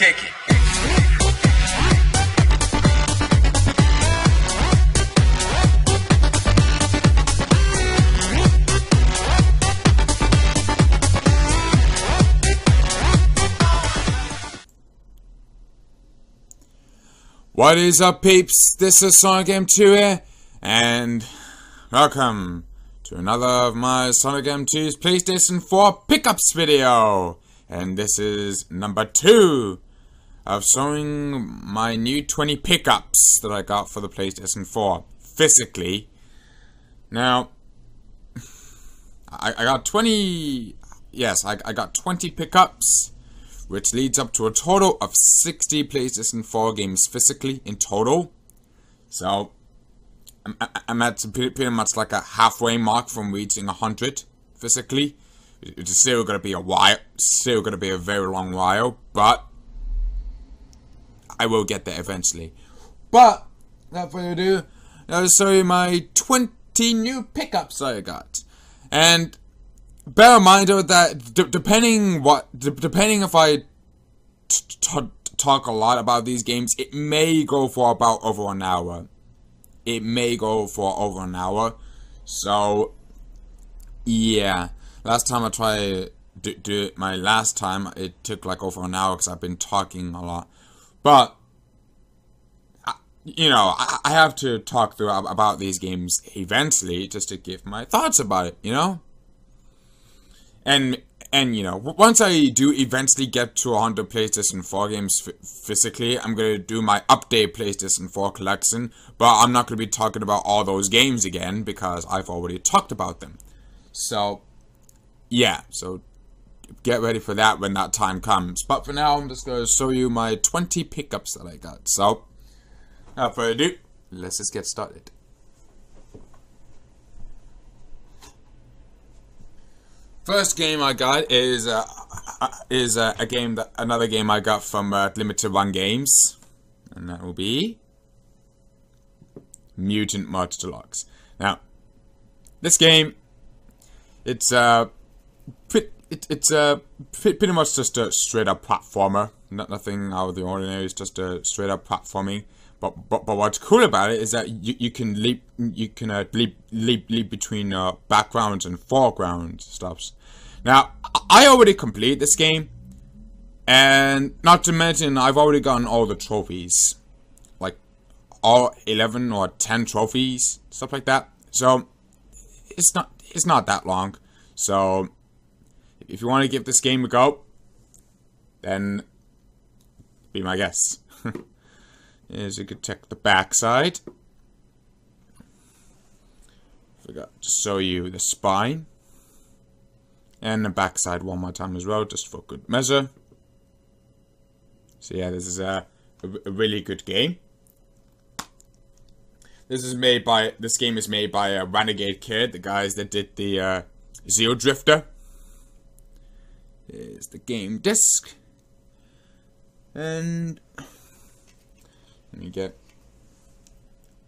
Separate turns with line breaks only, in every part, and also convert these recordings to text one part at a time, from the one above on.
kick it.
What is up, peeps? This is Sonicadam2 here, and welcome to another of my Sonicadam2's PlayStation 4 pickups video. And this is number 2 of showing my new 20 pickups that I got for the PlayStation 4 physically. Now, I got 20. Yes, I got 20 pickups, which leads up to a total of 60 PlayStation 4 games physically in total. So I'm at pretty much like a halfway mark from reaching 100 physically. It's still gonna be a while, still gonna be a very long while, but I will get there eventually. But without further ado, I'll show you my 20 new pickups I got. And bear in mind though that depending if I talk a lot about these games, it may go for about over an hour. It may go for over an hour. So yeah, last time I tried to do it, my last time, it took like over an hour because I've been talking a lot. But you know, I have to talk through about these games eventually, just to give my thoughts about it, you know. And you know, once I do eventually get to 100 PlayStation 4 games physically, I'm going to do my update PlayStation 4 collection. But I'm not going to be talking about all those games again, because I've already talked about them. So, yeah. So, get ready for that when that time comes. But for now, I'm just going to show you my 20 pickups that I got. So, without further ado, let's just get started. First game I got is another game I got from Limited Run Games, and that will be Mutant Deluxe. Now, this game, it's pretty much just a straight up platformer. Nothing out of the ordinary. It's just a straight up platforming. But what's cool about it is that you can leap between backgrounds and foreground stuffs. Now, I already completed this game, and not to mention I've already gotten all the trophies, like all 11 or 10 trophies, stuff like that. So it's not that long. So if you want to give this game a go, then be my guest. As you can check the back side. Forgot to show you the spine. And the back side one more time as well, just for good measure. So yeah, this is a really good game. This game is made by Renegade Kid, the guys that did the Zero Drifter. Here's the game disc. And you get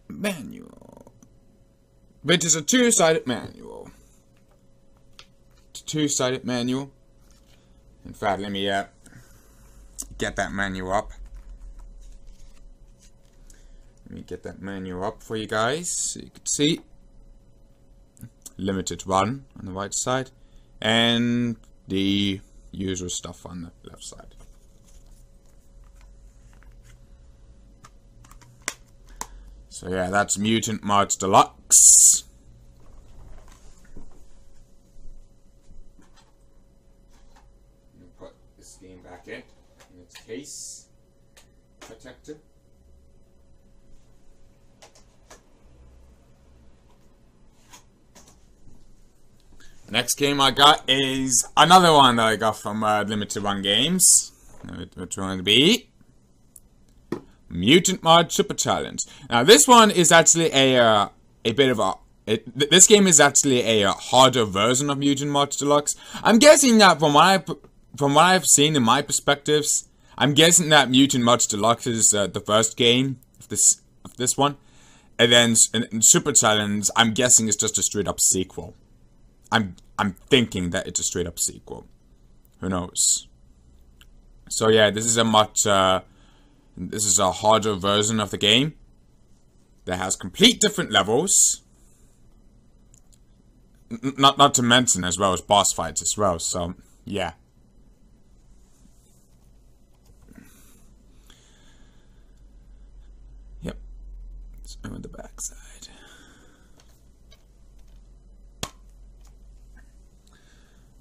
manual, which is a two-sided manual. It's a two-sided manual. In fact, let me get that manual up. Let me get that manual up for you guys so you can see. Limited run on the right side, and the usual stuff on the left side. So yeah, that's Mutant Deluxe. Let me put this game back in its case protector. The next game I got is another one that I got from Limited Run Games. Which one to be? Mutant Super Challenge. Now this one is actually a bit of a this game is actually a harder version of Mutant Deluxe. I'm guessing that from what I've seen in my perspectives, I'm guessing that Mutant Deluxe is the first game of this one, and then Super Challenge, I'm guessing, is just a straight up sequel. I'm thinking that it's a straight up sequel. Who knows? So yeah, this is a harder version of the game that has complete different levels. Not to mention as well as boss fights as well. So yeah. Yep. Let's go on the back side.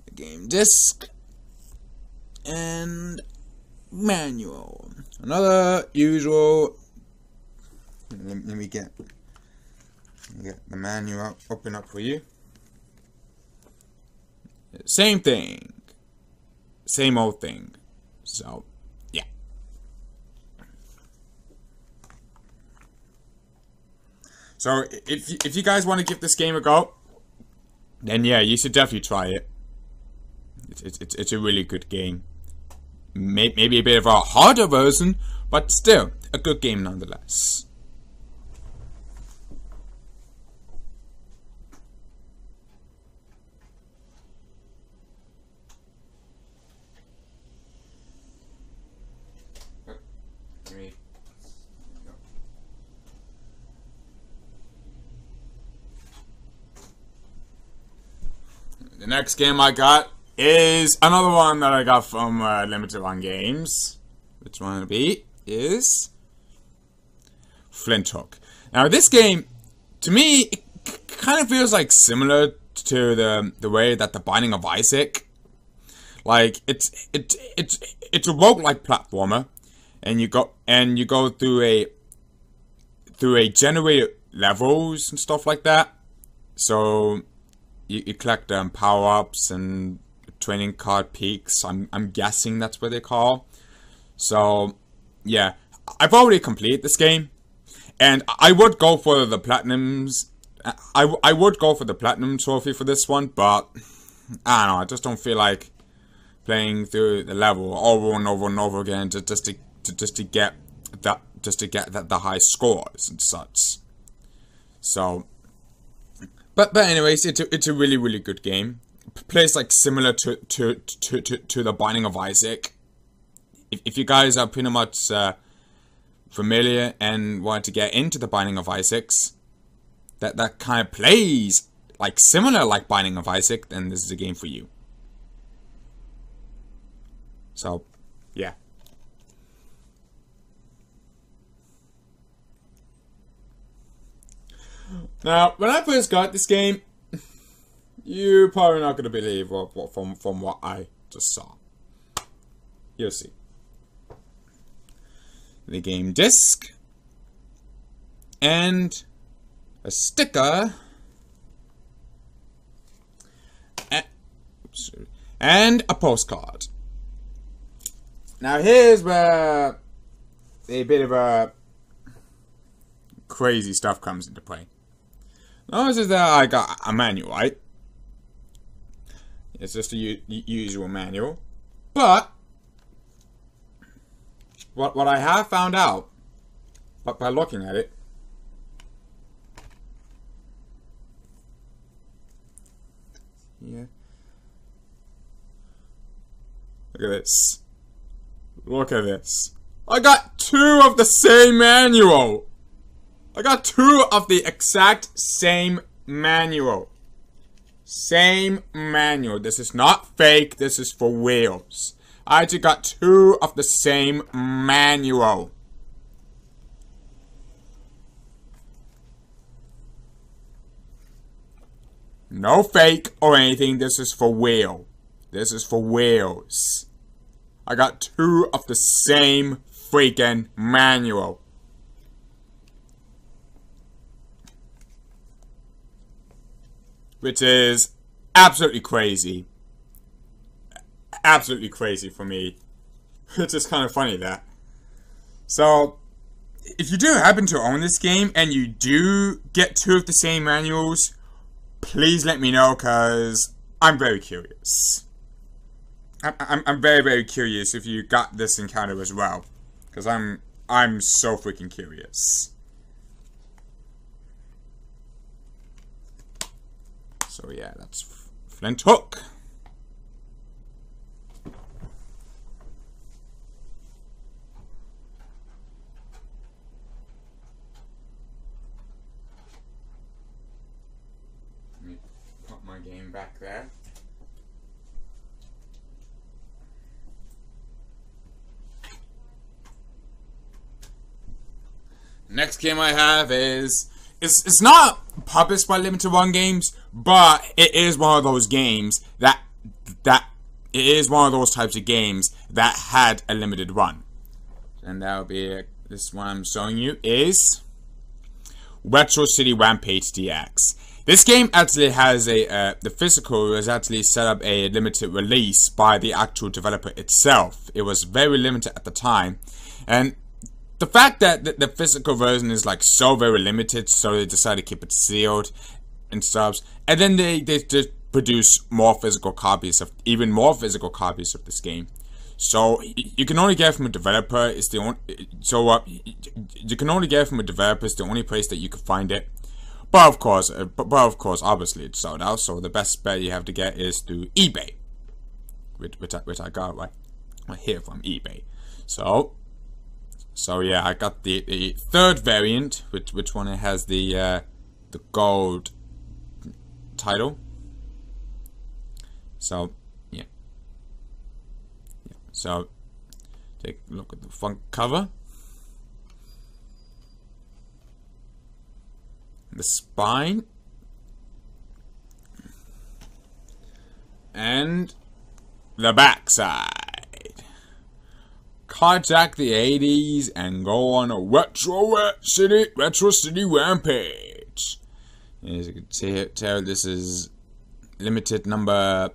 The game disc and manual. Another usual. Let me get the manual open up for you. Same thing. Same old thing. So, yeah. So, if you guys want to give this game a go, then yeah, you should definitely try it. It's a really good game. Maybe a bit of a harder version, but still a good game nonetheless. The next game I got is another one that I got from Limited Run Games. Which one it'll be is Flinthook. Now this game, to me, it kind of feels like similar to the way that the Binding of Isaac. Like it's a roguelike platformer, and you go through a generated levels and stuff like that. So you collect power-ups and training card peaks. I'm guessing that's what they call. So yeah, I've already completed this game, and I would go for the platinums. I would go for the platinum trophy for this one, but I don't know. I just don't feel like playing through the level over and over and over again just to get the high scores and such. So. But anyways, it's a really good game. Plays like similar to the Binding of Isaac. If you guys are pretty much familiar and want to get into the Binding of Isaacs, that kind of plays like similar like Binding of Isaac, then this is a game for you. So, yeah. Now, when I first got this game, you're probably not going to believe from what I just saw. You'll see. The game disc and a sticker and a postcard. Now here's where a bit of a crazy stuff comes into play. Notice that I got a manual, right? It's just a usual manual. But what I have found out, but by looking at it, yeah. Look at this. Look at this. I got two of the same manual. I got two of the exact same manual. Same manual. This is not fake. This is for reals. I just got two of the same manual. No fake or anything. This is for real. This is for reals. I got two of the same freaking manual. Which is absolutely crazy. Absolutely crazy for me. It's just kind of funny that. So, if you do happen to own this game and you do get two of the same manuals, please let me know, because I'm very curious. I'm very curious if you got this encounter as well, because I'm so freaking curious. So yeah, that's Flinthook. back there. Next game I have is it's not published by Limited Run Games, but it is one of those games that it is one of those types of games that had a limited run, and that will be this one I'm showing you is Retro City Rampage DX. This game actually has the physical was actually set up a limited release by the actual developer itself. It was very limited at the time, and the fact that the physical version is like so very limited, so they decided to keep it sealed and stuff, and then they just produce more physical copies of this game. So you can only get it from a developer. It's the only you can only get it from a developer. It's the only place that you can find it. But of course, obviously it's sold out. So the best bet you have to get is through eBay, which I got right here from eBay. So yeah, I got the third variant, which one it has the gold title. So yeah. So take a look at the front cover, the spine, and the backside. Hijack the 80s and go on a Retro City Rampage. As you can tell, this is limited number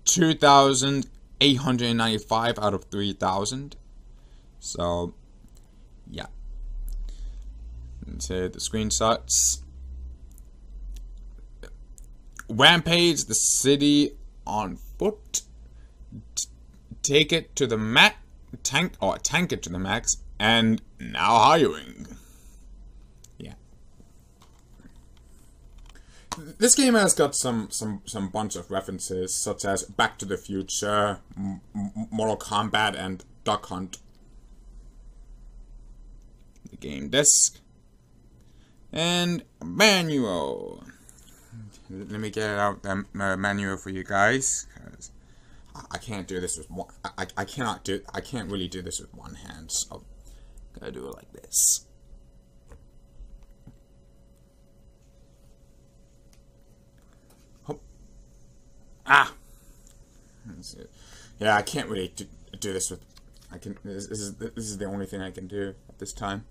2,895 out of 3,000. So, yeah. Let's see the screenshots. Rampage the city on foot. Take it to the max. Tank it to the max, and now hiring. Yeah. This game has got some bunch of references, such as Back to the Future, Mortal Kombat, and Duck Hunt. The game disc and manual. Let me get out the manual for you guys. I can't do this with one. I can't really do this with one hand. So I'm gonna do it like this. Oh. Ah. Yeah, I can't really do this with. This is the only thing I can do at this time.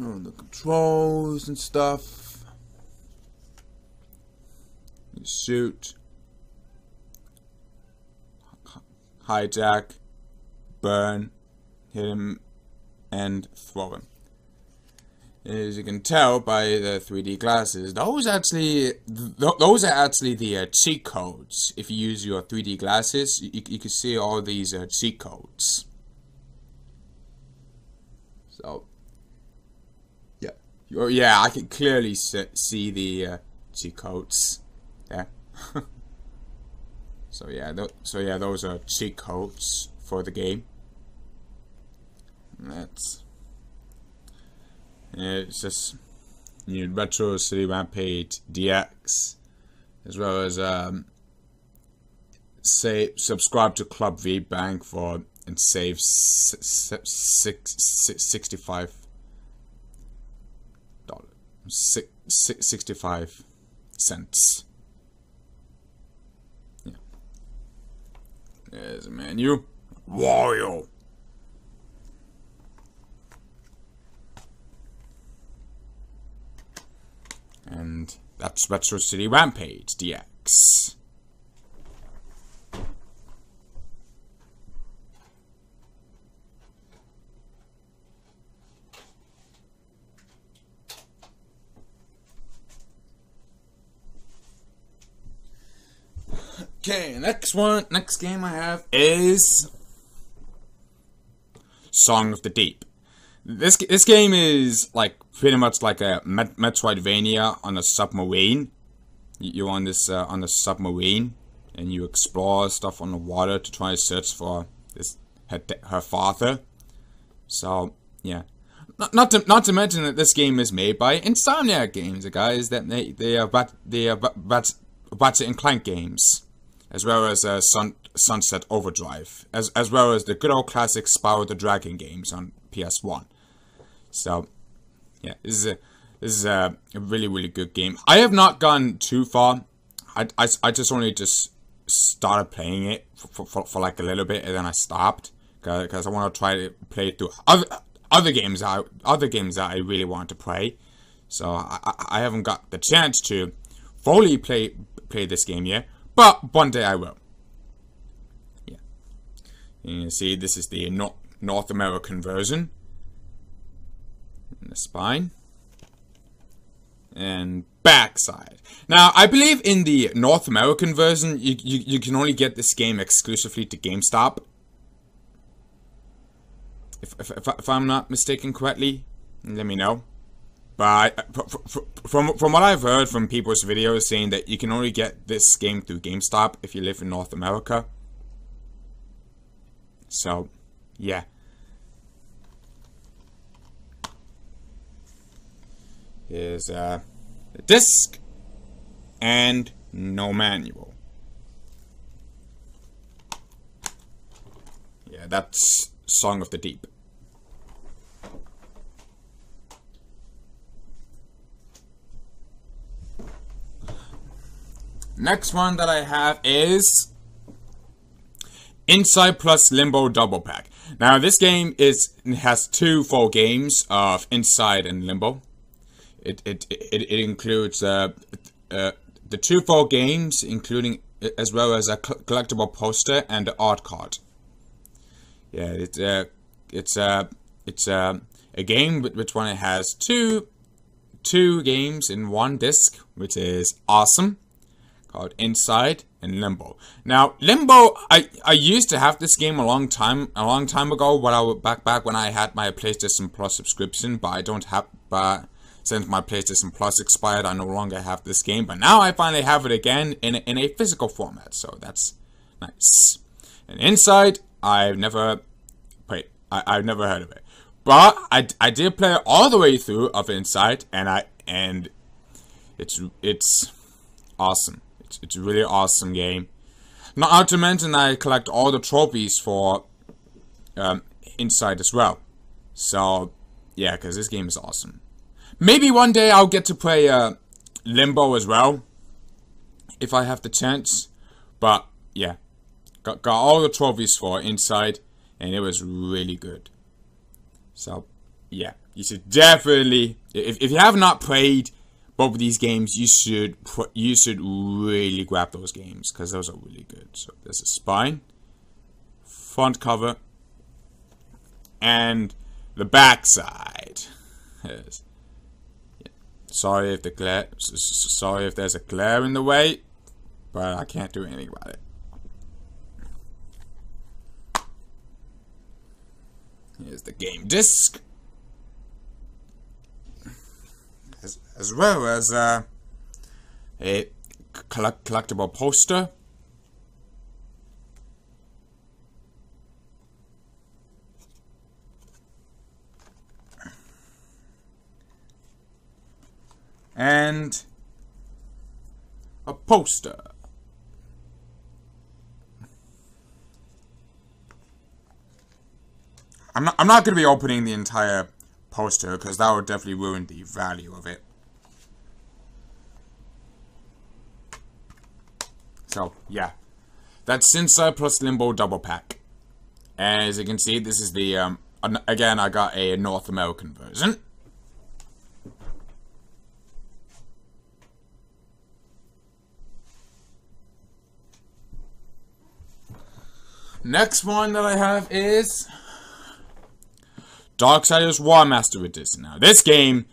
Oh, the controls and stuff. Shoot, hijack, burn, hit him, and throw him. As you can tell by the 3D glasses, those are actually the cheat codes. If you use your 3D glasses, you can see all these cheat codes. So, yeah, I can clearly see the cheat codes. Yeah. So yeah, those are cheat codes for the game. It's just Retro City Rampage DX, as well as subscribe to Club V Bank for and save 65 cents. There's a menu. Wario. And that's Retro City Rampage DX. Okay, next game I have is Song of the Deep. This game is like pretty much like a Metroidvania on a submarine. You're on this on a submarine, and you explore stuff on the water to try to search for her father. So yeah, not to mention that this game is made by Insomniac Games, the guys that they are Ratchet and Clank games, as well as Sunset Overdrive, as well as the good old classic Spyro the Dragon games on PS1. So, yeah, this is a really good game. I have not gone too far. I just only started playing it for like a little bit, and then I stopped because I want to try to play through other games that I really want to play. So I haven't got the chance to fully play this game yet, but one day I will. Yeah, you can see this is the North American version. And the spine and backside. Now, I believe in the North American version, you can only get this game exclusively to GameStop. If I'm not mistaken correctly, let me know. But from what I've heard from people's videos saying that you can only get this game through GameStop if you live in North America. So, yeah. Here's the disc and no manual. Yeah, that's Song of the Deep. Next one that I have is Inside plus Limbo Double Pack. Now this game has two full games of Inside and Limbo. It includes the two full games, including as well as a collectible poster and an art card. Yeah, it's a game which one it has two games in one disc, which is awesome. Called Inside and Limbo. Now, Limbo, I used to have this game a long time ago when back when I had my PlayStation Plus subscription, but I don't have. But since my PlayStation Plus expired, I no longer have this game. But now I finally have it again in a physical format, so that's nice. And Inside, I've never played. I've never heard of it, but I did play it all the way through of Inside, and it's awesome. It's a really awesome game. Not to mention that I collect all the trophies for Inside as well. So, yeah, because this game is awesome. Maybe one day I'll get to play Limbo as well, if I have the chance. But, yeah, got all the trophies for Inside, and it was really good. So, yeah, you should definitely, if you have not played both of these games, you should really grab those games, because those are really good. So there's a spine, front cover, and the back side. Yes. Yeah. Sorry if there's a glare in the way, but I can't do anything about it. Here's the game disc. As well as a collectible poster. And a poster. I'm not going to be opening the entire poster because that would definitely ruin the value of it. So, yeah. That's Inside plus Limbo Double Pack. And as you can see, this is the, again, I got a North American version. Next one that I have is Darksiders War Master Edition. Now, this game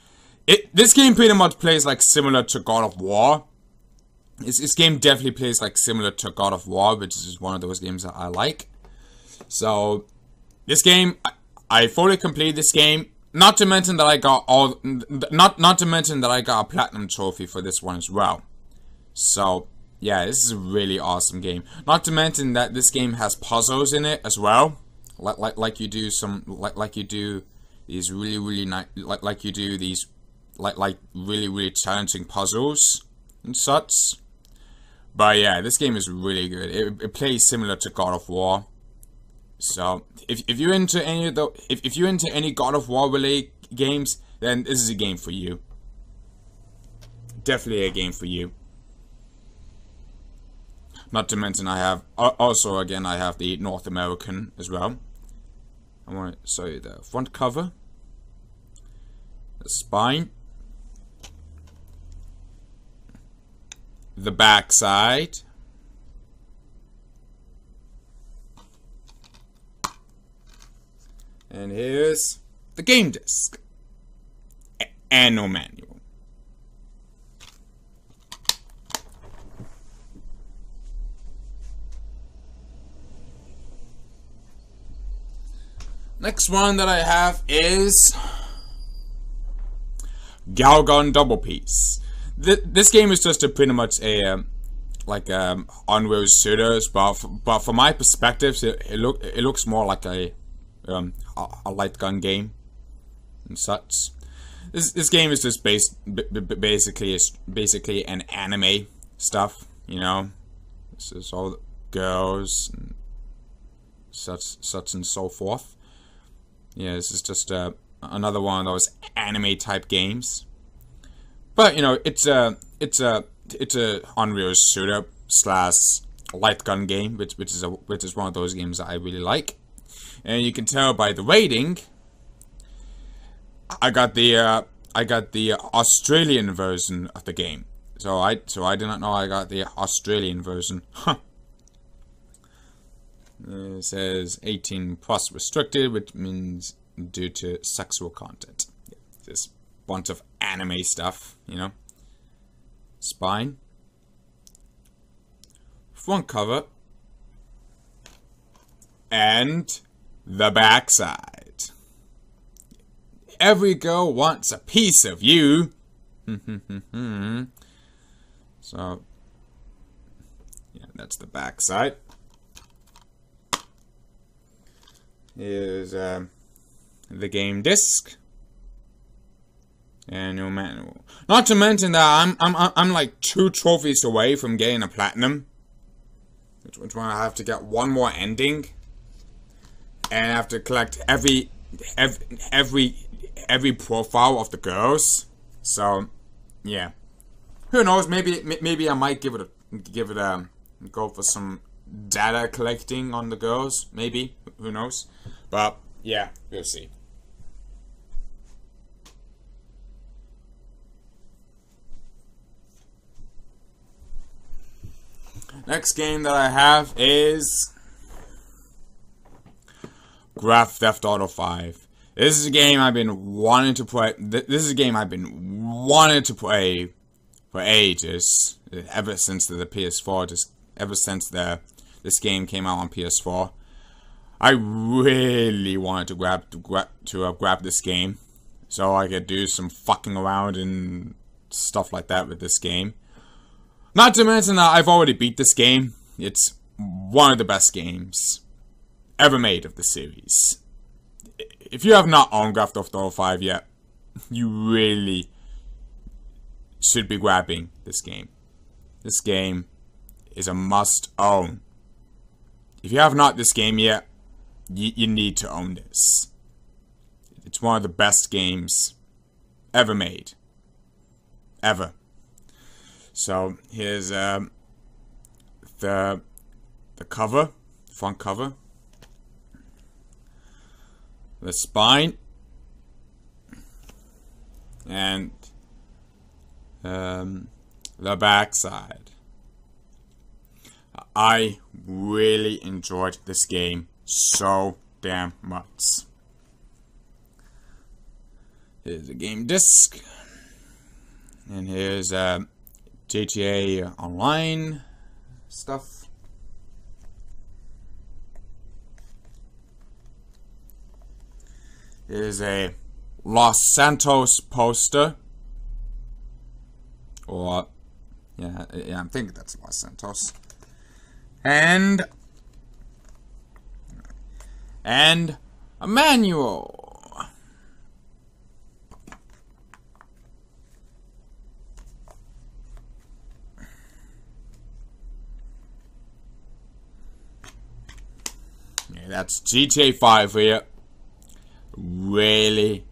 pretty much plays like similar to God of War. This game definitely plays like similar to God of War, which is one of those games that I like. So, this game, I fully completed this game. Not to mention that I got not to mention that I got a platinum trophy for this one as well. So, yeah, this is a really awesome game. Not to mention that this game has puzzles in it as well, like you do these really nice, like you do these like really challenging puzzles and such. But yeah, this game is really good. It plays similar to God of War. So if you're into any of the if you're into any God of War related games, then this is a game for you. Definitely a game for you. Not to mention I have also again I have the North American as well. I want to show you the front cover, the spine, the back side, and here's the game disc and no manual. Next one that I have is Galgo Double Piece. This game is just pretty much a on-road shooters, but from my perspective, it looks more like a light gun game and such. This game is just basically an anime stuff, you know. This is all girls and such and so forth. Yeah, this is just another one of those anime type games. But you know, it's a Unreal shooter slash light gun game, which is one of those games that I really like. And you can tell by the rating, I got the Australian version of the game. So I did not know I got the Australian version. Huh. It says 18 plus restricted, which means due to sexual content. Yeah, this bunch of anime stuff, you know. Spine, front cover, and the back side. Every girl wants a piece of you. So, yeah, that's the back side. Here's the game disc and no manual. Not to mention that I'm like 2 trophies away from getting a platinum, which one I have to get one more ending, and I have to collect every profile of the girls. So yeah, who knows? Maybe I might give it a go for some data collecting on the girls. Maybe, who knows? But yeah, we'll see. Next game that I have is Grand Theft Auto 5. This is a game I've been wanting to play. This is a game I've been wanting to play for ages, ever since the PS4. Ever since this game came out on PS4. I really wanted to grab this game, so I could do some fucking around and stuff like that with this game. Not to mention that I've already beat this game. It's one of the best games ever made of the series. If you have not owned Grand Theft Auto 5 yet, you really should be grabbing this game. This game is a must own. If you have not this game yet, you need to own this. It's one of the best games ever made. Ever. So here's the cover, front cover, the spine, and the back side. I really enjoyed this game so damn much. Here's the game disc, and here's GTA Online stuff. Here's a Los Santos poster, or yeah, I'm thinking that's Los Santos. And a manual. Yeah, that's GTA 5 here. Really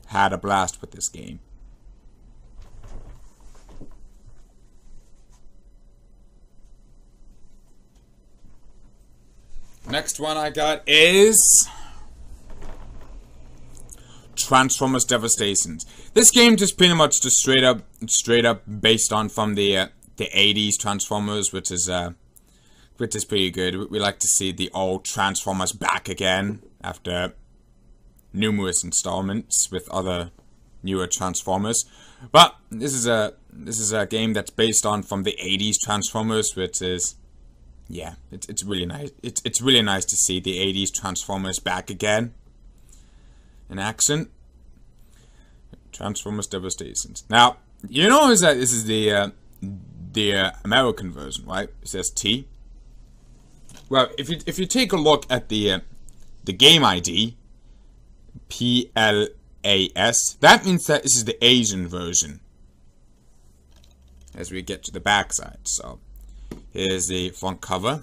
had a blast with this game. Next one I got is Transformers Devastations. This game just pretty much just straight up based on from the 80s Transformers, which is pretty good. We like to see the old Transformers back again after numerous installments with other newer Transformers. But this is a game that's based on from the 80s Transformers, which is, yeah, it's really nice. It's really nice to see the 80s Transformers back again in action. Transformers Devastations. Now, you know is that this is the American version, right? It says T. Well, if you take a look at the game ID, PLAS, that means that this is the Asian version. As we get to the backside, so here's the front cover,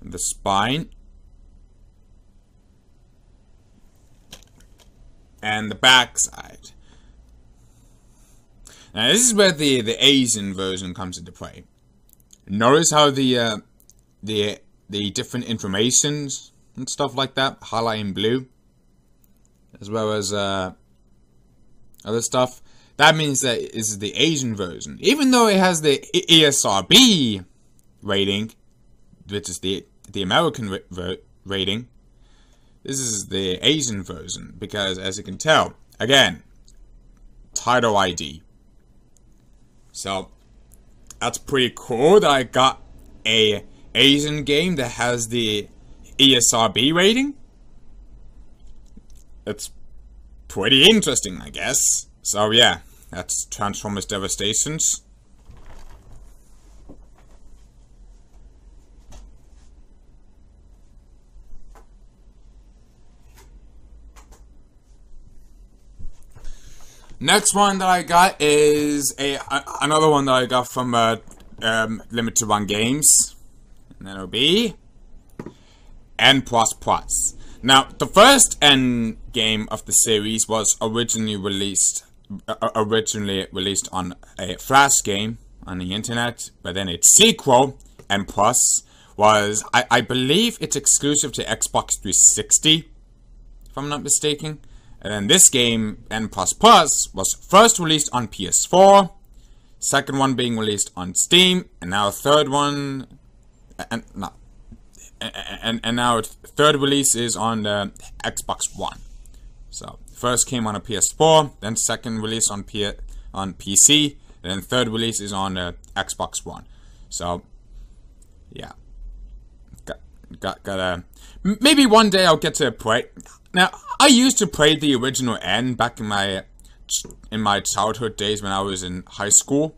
the spine, and the backside. Now this is where the Asian version comes into play. Notice how the different informations and stuff like that highlight in blue, as well as other stuff. That means that this is the Asian version, even though it has the ESRB rating, which is the American rating. This is the Asian version because, as you can tell, again, title ID. So that's pretty cool that I got a Asian game that has the ESRB rating. It's pretty interesting, I guess. So yeah, that's Transformers Devastations. Next one that I got is another one that I got from Limited Run Games, and that'll be N++. Now, the first N game of the series was originally released on a Flash game on the internet, but then its sequel, N+, was, I believe it's exclusive to Xbox 360, if I'm not mistaken. And then this game, N++, was first released on PS4, second one being released on Steam, and now a third one, and now its third release is on the Xbox One. So first came on a PS4, then second release on PC, then third release is on the Xbox One. So yeah, gotta maybe one day I'll get to play. Now, I used to play the original N back in my childhood days when I was in high school.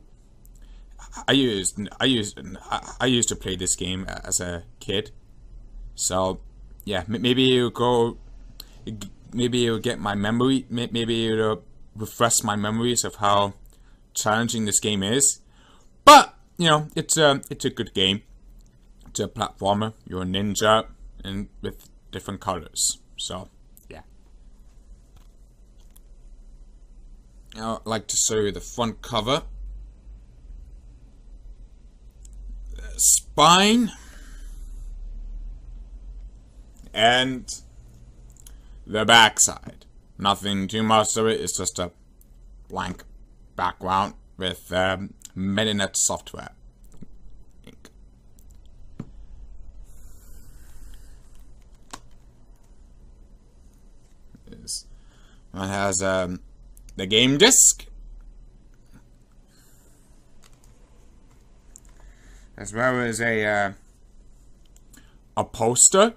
I used to play this game as a kid. So, yeah, maybe you'll get my memory. Maybe it'll refresh my memories of how challenging this game is. But you know, it's a good game. It's a platformer. You're a ninja, and with different colors. So. I'd like to show you the front cover, the spine, and the backside. Nothing too much of it, it's just a blank background with Melinet software. This one has the game disc, as well as a poster,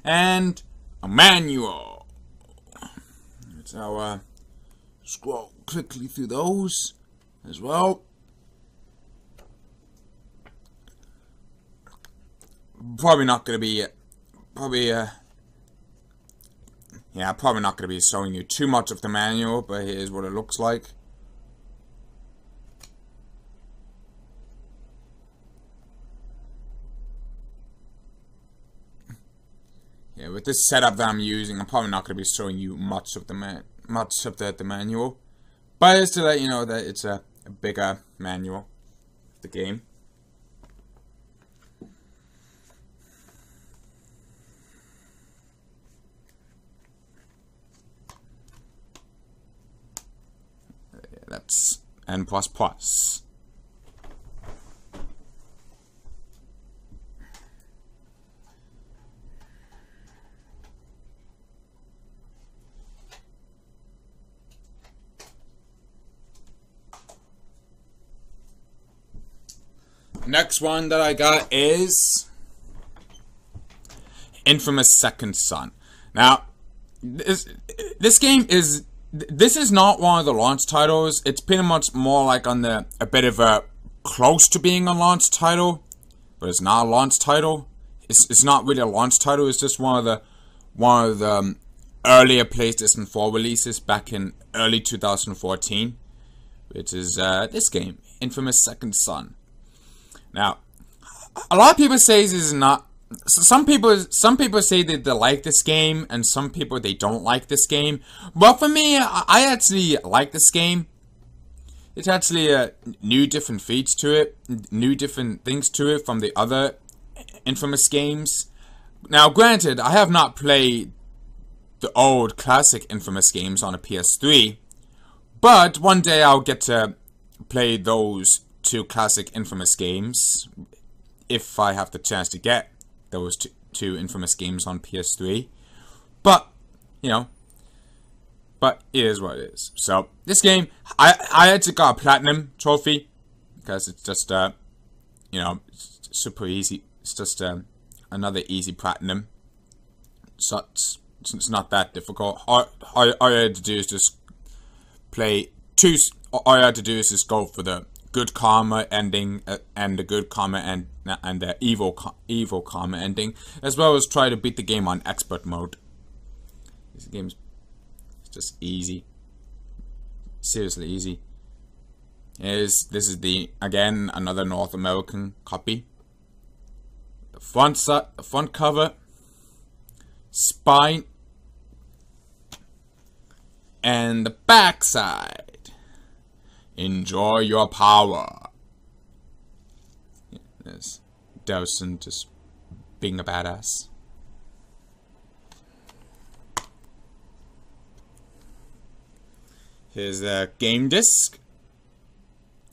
and a manual. So scroll quickly through those as well. Probably not going to be probably not going to be showing you too much of the manual, but here's what it looks like. yeah, with this setup that I'm using, I'm probably not going to be showing you much of the manual, but it's to let you know that it's a bigger manual of the game. That's N++. Next one that I got is Infamous Second Son. Now, this game is... This is not one of the launch titles. It's pretty much more like on a bit of a close to being a launch title, but it's not a launch title. It's not really a launch title. It's just one of the earlier PlayStation 4 releases back in early 2014, which is this game, Infamous Second Son. Now, a lot of people say this is not. Some people say that they like this game, and some people they don't like this game. But for me, I actually like this game. It's actually new different feats to it, new different things to it from the other Infamous games. Now, granted, I have not played the old classic Infamous games on a PS3, but one day I'll get to play those two classic Infamous games if I have the chance to get those two Infamous games on PS3. But, you know, but it is what it is. So, this game, I actually got a Platinum trophy, because it's just, you know, super easy. It's just another easy Platinum. So, it's not that difficult. All you had to do is just play two, all you had to do is just go for the good karma ending and the good karma and the evil karma ending, as well as try to beat the game on expert mode. This game's just easy, seriously easy. This is again another North American copy. The front cover, spine, and the back side. Enjoy your power. There's Dawson just being a badass. Here's a game disc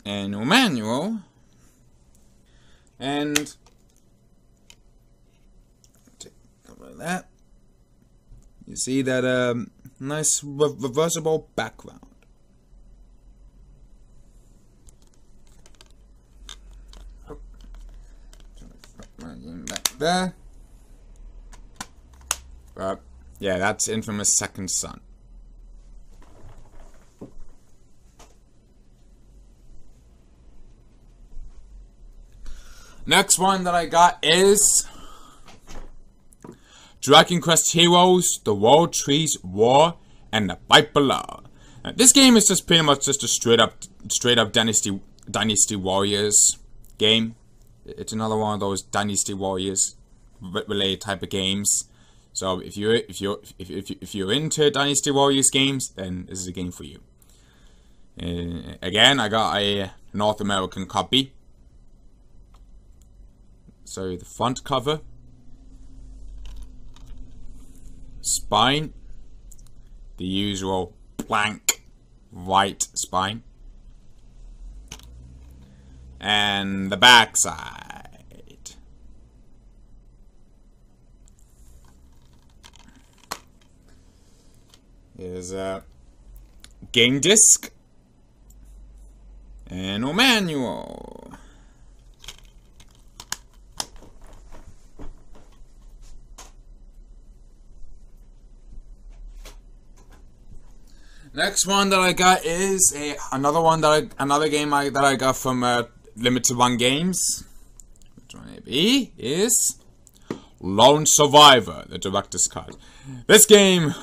and a manual, and take cover of that. You see that nice reversible background. Back there. But yeah, that's Infamous Second Son. Next one that I got is Dragon Quest Heroes, The World Trees War, and The Fight Below. Now, this game is just pretty much just a straight up Dynasty Warriors game. It's another one of those Dynasty Warriors related type of games. So if you're into Dynasty Warriors games, then this is a game for you. Again, I got a North American copy. So the front cover, spine, the usual blank white spine, and the back side. Here's a game disc and a manual. Next one that I got is another game that I got from Limited Run Games. Which one it be is Lone Survivor, the director's cut. This game,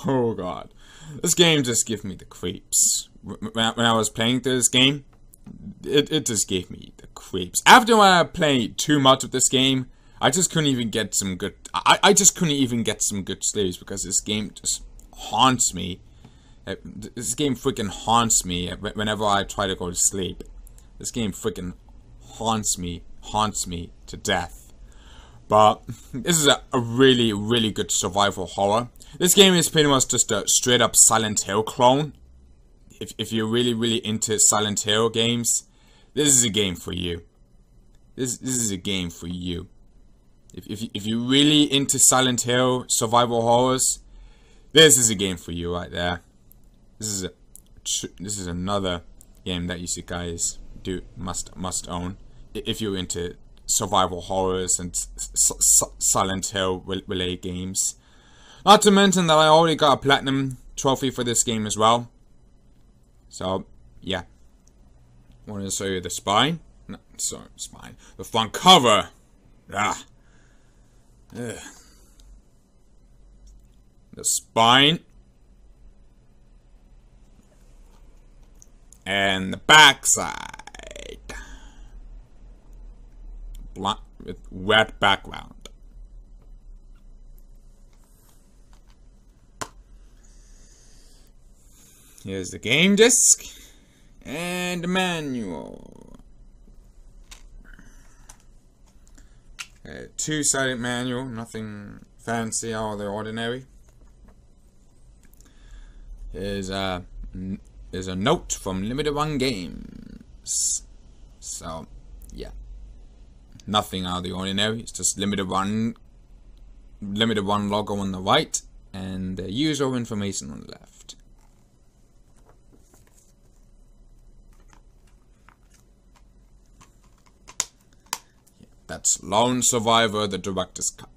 oh god, this game just gave me the creeps. When I was playing through this game, it just gave me the creeps. After I played too much of this game, I just couldn't even get some good. I just couldn't even get some good sleeps because this game just haunts me. This game freaking haunts me whenever I try to go to sleep. This game freaking haunts me to death. But this is a really, really good survival horror. This game is pretty much just a straight up Silent Hill clone. If you're really, really into Silent Hill games, this is a game for you. This is a game for you. If you're really into Silent Hill survival horrors, this is a game for you right there. This is another game that you guys must own if you're into survival horrors and Silent Hill related games. Not to mention that I already got a platinum trophy for this game as well. So yeah, wanted to show you the spine. No, sorry, spine. The front cover. Ah. Ugh. The spine. And the back side. Black with red background. Here's the game disc and the manual. Two-sided manual, nothing fancy out of the ordinary. Here's a note from Limited Run Games. So, yeah, nothing out of the ordinary. It's just Limited Run logo on the right and the user information on the left. That's Lone Survivor, the director's cut.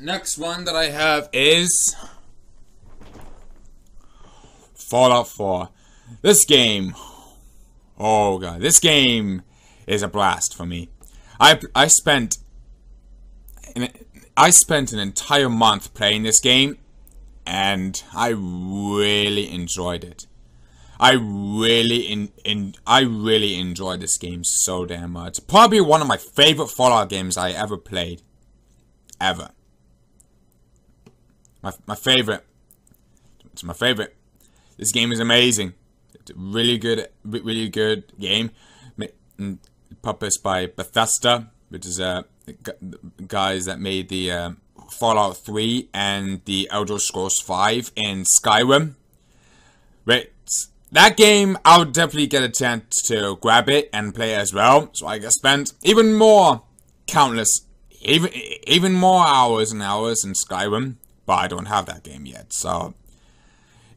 Next one that I have is Fallout 4. This game, oh god, this game is a blast for me. I spent an entire month playing this game, and I really enjoyed it. I really enjoyed this game so damn much. Probably one of my favorite Fallout games I ever played, ever. My favorite. It's my favorite. This game is amazing. It's a really good game. Published by Bethesda, which is the guys that made the Fallout 3 and the Elder Scrolls 5 and Skyrim. Right, that game I'll definitely get a chance to grab it and play it as well. So I spent even more hours and hours in Skyrim, but I don't have that game yet. So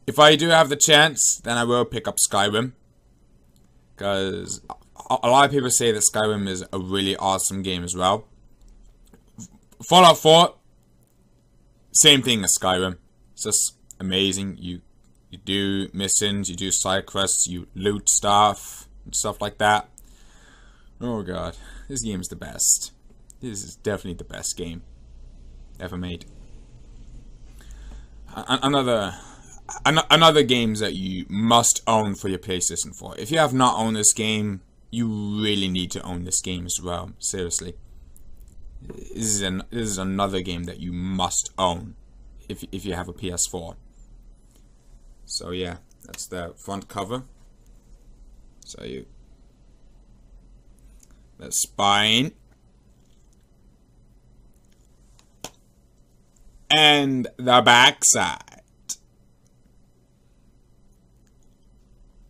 if I do have the chance, then I will pick up Skyrim, because a lot of people say that Skyrim is a really awesome game as well. Fallout 4, same thing as Skyrim. It's just amazing. You do missions, you do side quests, you loot stuff, and stuff like that. Oh god, this game is the best. This is definitely the best game ever made. Another games that you must own for your PlayStation 4. If you have not owned this game, you really need to own this game as well. Seriously, this is another game that you must own if you have a PS4. So yeah, that's the front cover. So the spine and the back side.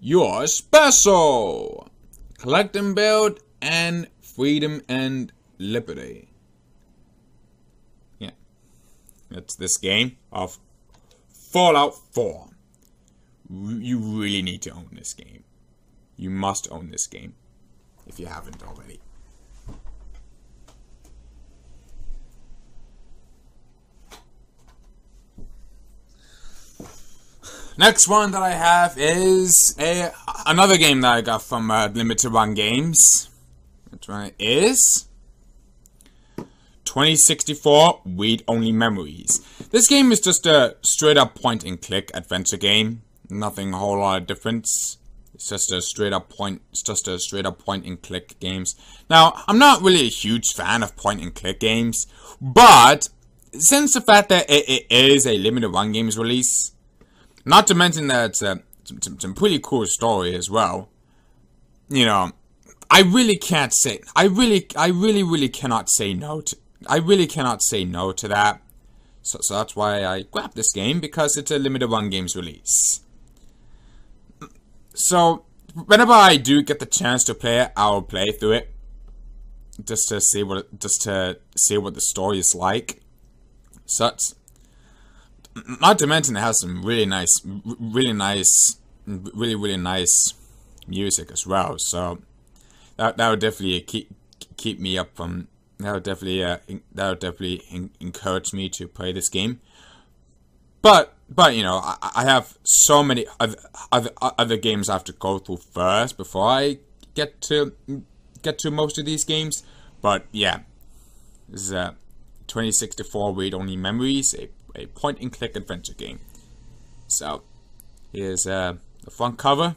You're special. Collect and build, and freedom and liberty. Yeah. That's this game of Fallout 4. You really need to own this game. You must own this game if you haven't already. Next one that I have is another game that I got from Limited Run Games. Which one is 2064 Wed Only Memories. This game is just a straight up point and click adventure game. Nothing a whole lot of difference. It's just a straight up point and click games. Now, I'm not really a huge fan of point and click games, but since the fact that it is a limited run games release, not to mention that it's some pretty cool story as well, you know, I really cannot say no to that. So that's why I grabbed this game, because it's a limited run games release. So whenever I do get the chance to play it, I'll play through it just to see what the story is like. Such. Not to mention it has some really nice music as well. So that would definitely keep me up from. That would definitely encourage me to play this game. But you know, I have so many other games I have to go through first before I get to most of these games. But yeah, this is a 2064 Wed Only Memories, a point and click adventure game. So here's the front cover,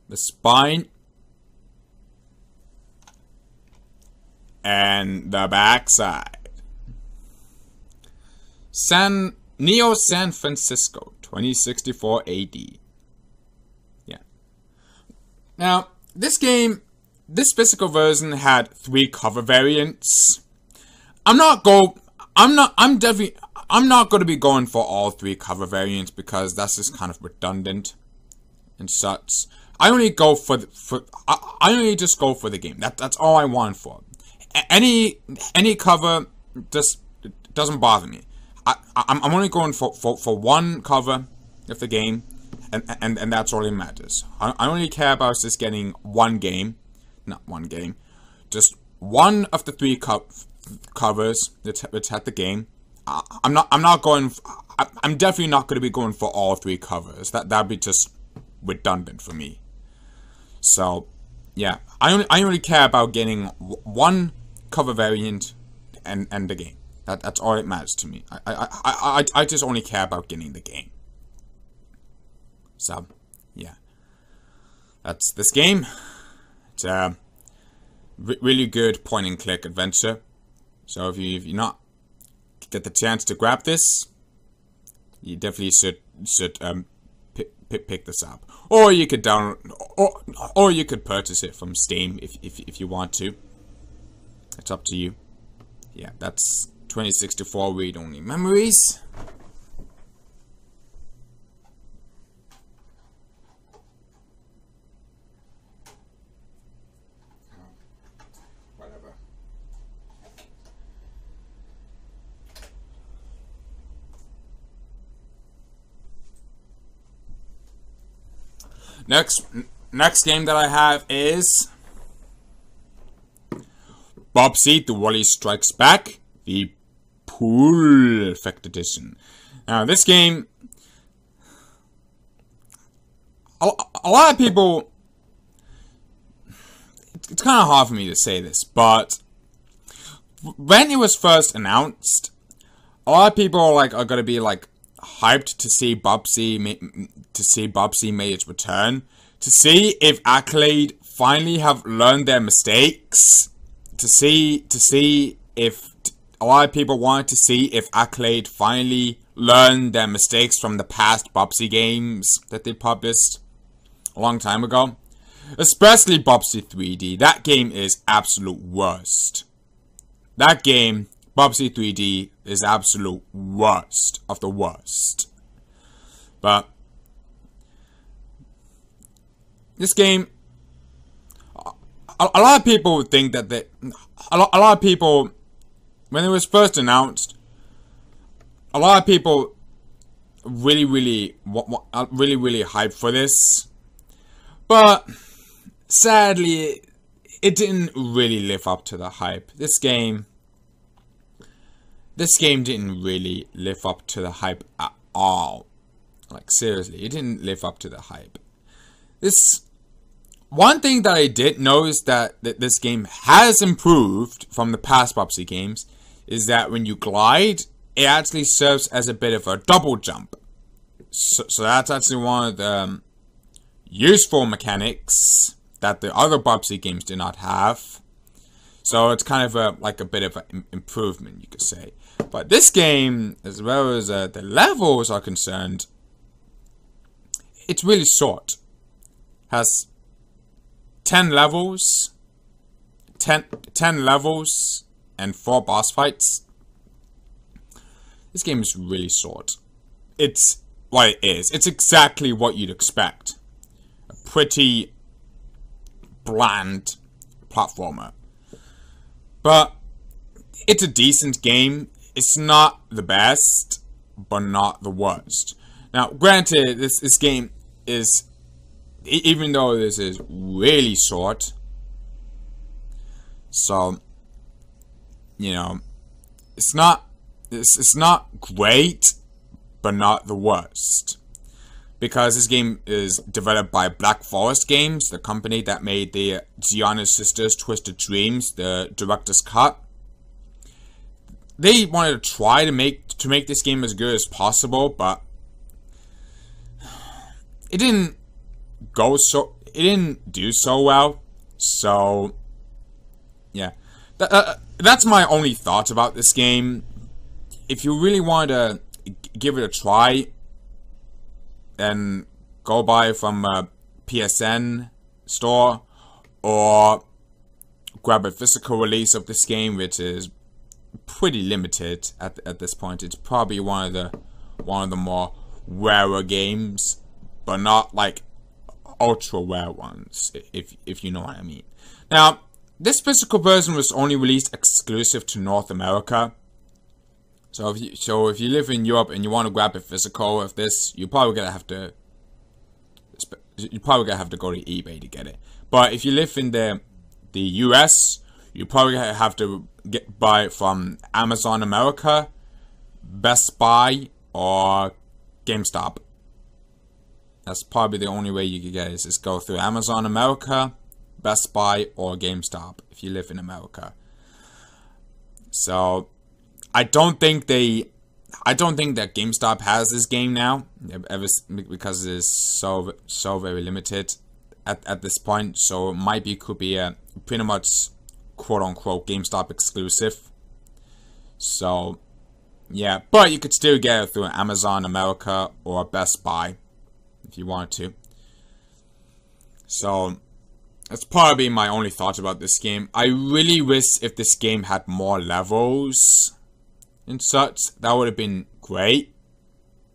the spine, and the back side. Neo San Francisco, 2064 AD. Yeah. Now, this physical version had 3 cover variants. I'm not going to be going for all 3 cover variants, because that's just kind of redundant and such. I only just go for the game. That's all I want for. Any cover just doesn't bother me. I'm only going for one cover of the game, and that's all that matters. I only care about just getting just one of the 3 covers that had the game. I'm definitely not going to be going for all 3 covers. That'd be just redundant for me. So yeah, I only care about getting one cover variant and the game. That's all it matters to me. I just only care about getting the game. So yeah, that's this game. It's a really good point and click adventure. So if you not get the chance to grab this, you definitely should pick this up. Or you could or you could purchase it from Steam if you want to. It's up to you. Yeah, that's 2064 Wed Only Memories. Whatever. Next game that I have is Bubsy the Wally Strikes Back, the Pool Effect Edition. Now, this game, a lot of people, it's kind of hard for me to say this, but when it was first announced, a lot of people are going to be hyped to see Bubsy make its return, to see if Accolade finally have learned their mistakes, to see if a lot of people wanted to see if Accolade finally learned their mistakes from the past Bubsy games that they published a long time ago. Especially Bubsy 3D. That game is absolute worst. That game, Bubsy 3D, is absolute worst of the worst. But this game, a lot of people think that a lot of people, when it was first announced, a lot of people really hyped for this, but sadly, it didn't really live up to the hype. This game didn't really live up to the hype at all. Seriously, it didn't live up to the hype. This one thing that I did know is that this game has improved from the past PUBG games is that when you glide, it actually serves as a bit of a double jump. So that's actually one of the useful mechanics that the other PUBG games do not have. So it's kind of like a bit of an improvement, you could say. But this game, as well as the levels are concerned, it's really short. Has 10 levels, 10 levels, and 4 boss fights. This game is really short. It's what it is. It's exactly what you'd expect. A pretty bland platformer. But it's a decent game. It's not the best, but not the worst. Now, granted, this game is, even though this is really short, so, you know, it's not great, but not the worst. Because this game is developed by Black Forest Games, the company that made the Gianna Sisters Twisted Dreams, the director's cut. They wanted to try to make this game as good as possible, but it didn't do so well. So yeah, that's my only thoughts about this game. If you really want to give it a try, then go buy from a PSN store, or grab a physical release of this game, which is pretty limited at this point. It's probably one of the more rarer games, but not like ultra rare ones, if you know what I mean. Now, this physical version was only released exclusive to North America. So if you live in Europe and you want to grab a physical of this, you're probably gonna have to go to eBay to get it. But if you live in the US, you probably have to buy it from Amazon America, Best Buy, or GameStop. That's probably the only way you can get it, is just go through Amazon America, Best Buy, or GameStop if you live in America. So I don't think that GameStop has this game now, because it is so very limited at this point. So it could be a pretty much quote-unquote GameStop exclusive. So yeah, but you could still get it through Amazon America or Best Buy if you wanted to. So that's probably my only thoughts about this game. I really wish if this game had more levels and such. That would have been great.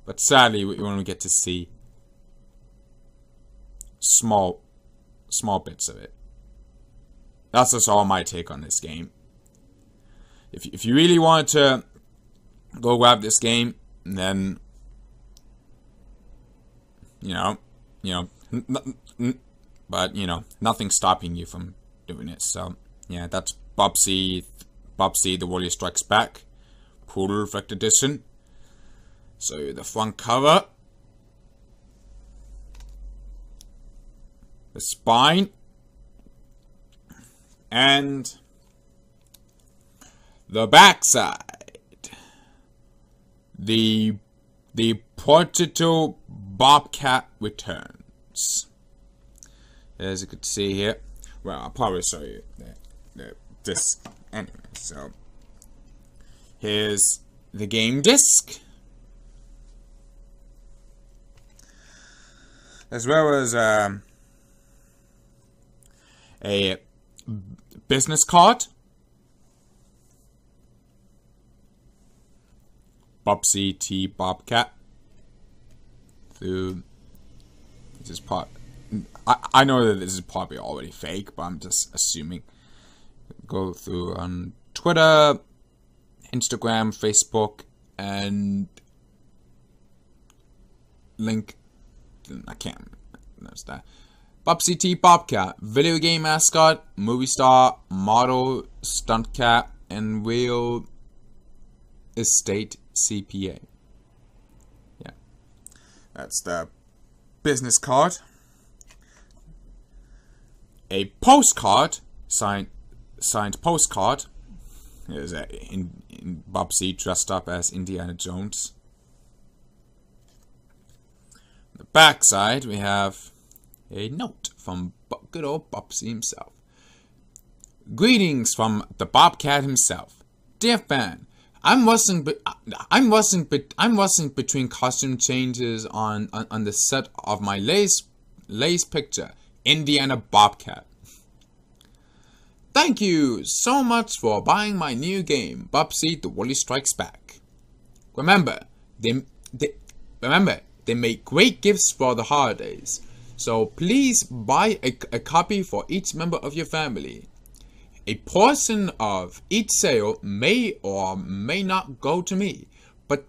But sadly, we only get to see small bits of it. That's just all my take on this game. If you really want to go grab this game, then but nothing's stopping you from doing it. So yeah, that's PUBG The Warrior Strikes Back, Poodle Effect Edition. So the front cover, the spine, and the backside. The Portato Bobcat returns. As you can see here. Well, I'll probably show you the disc anyway. So here's the game disc, as well as a business card. PUBG T Bobcat. Through this is part. I know that this is probably already fake, but I'm just assuming. Go through on Twitter, Instagram, Facebook, and link. I can't. Notice that. PUBG T Bobcat, video game mascot, movie star, model, stunt cat, and real estate CPA. Yeah, that's the business card. a postcard, signed postcard. There's in Bubsy dressed up as Indiana Jones. On the back side, we have a note from good old Bubsy himself. Greetings from the Bobcat himself. Dear fan, I'm rushing between costume changes on the set of my latest picture, Indiana Bobcat. Thank you so much for buying my new game, Bubsy the Woolly Strikes Back. Remember, they make great gifts for the holidays, so please buy a copy for each member of your family. A portion of each sale may or may not go to me, but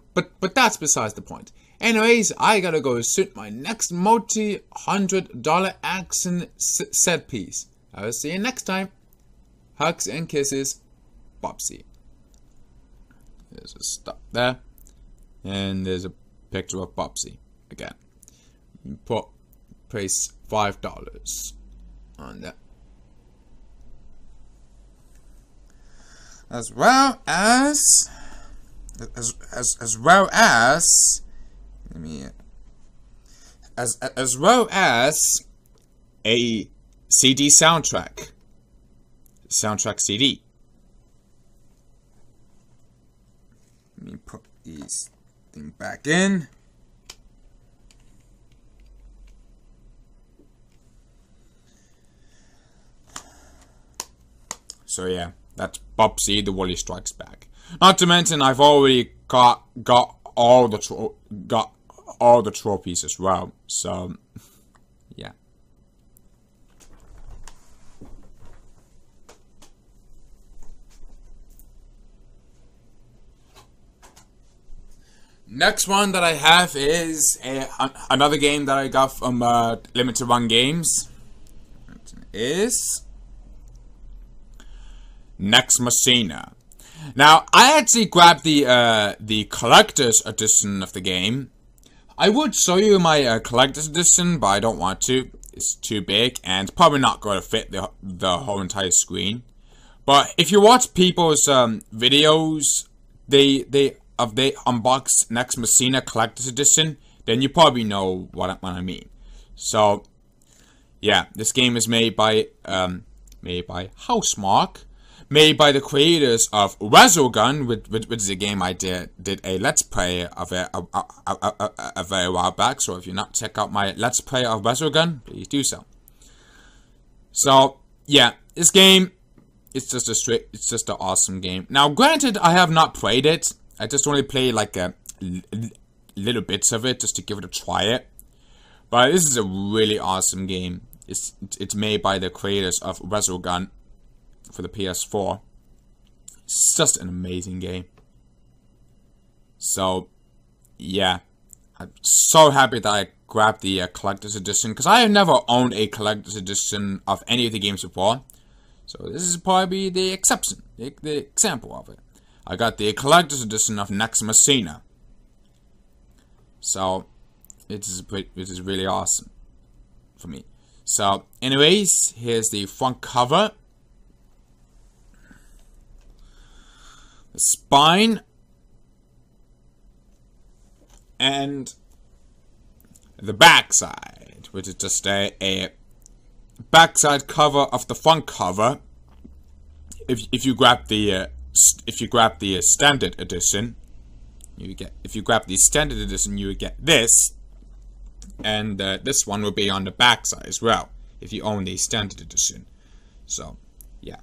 that's besides the point. Anyways, I gotta go shoot my next multi-$100 action set piece. I'll see you next time. Hugs and kisses, Bubsy. There's a stop there, and there's a picture of Bubsy again. Place $5 on that. As well as a CD soundtrack CD. Let me put these things back in. So yeah, that's Bubsy the Woolly Strikes Back. Not to mention, I've already got all the trophies as well. So yeah. Next one that I have is another game that I got from Limited Run Games. It is Massena. Now, I actually grabbed the collector's edition of the game. I would show you my collector's edition, but I don't want to. It's too big and probably not going to fit the whole entire screen. But if you watch people's videos, they unbox Next Massena Collector's Edition, then you probably know what I mean. So, yeah, this game is made by Housemarque, made by the creators of Resogun, which is a game I did a Let's Play of a very while back. So if you're not check out my Let's Play of Resogun, please do so. So, yeah, this game, it's just an awesome game. Now, granted, I have not played it. I just only played like little bits of it just to give it a try. But this is a really awesome game. It's made by the creators of Resogun for the PS4. It's just an amazing game. So, yeah. I'm so happy that I grabbed the collector's edition, because I have never owned a collector's edition of any of the games before. So this is probably the exception, the example of it. I got the collector's edition of Next Massena. So, it is really awesome for me. So, anyways, here's the front cover. The spine. And the backside, which is just a backside cover of the front cover. If you grab the standard edition, you get. If you grab the standard edition, you would get this, and this one will be on the back side as well. If you own the standard edition, so yeah.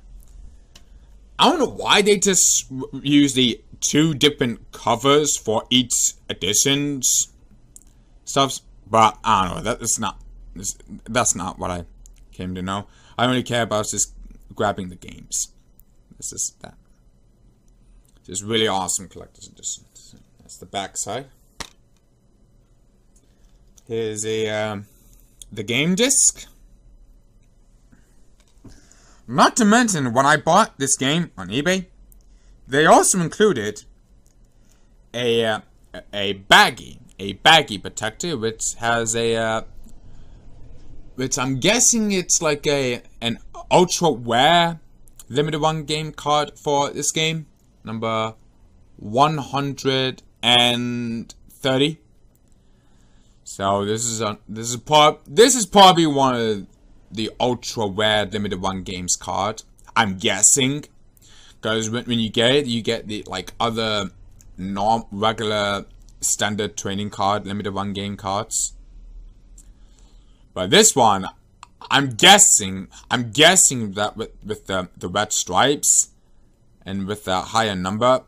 I don't know why they just use the two different covers for each edition's stuff, but I don't know. That's not what I came to know. I only care about just grabbing the games. This is that. It's really awesome collector's edition. That's the back side. Here's the game disc. Not to mention, when I bought this game on eBay, they also included a baggie protector, which has a which I'm guessing it's like an ultra rare limited one game card for this game, number 130. So this is probably one of the ultra rare limited one games card, I'm guessing, because when you get the like other regular standard trading card limited one game cards. But this one, I'm guessing that with the red stripes and with the higher number,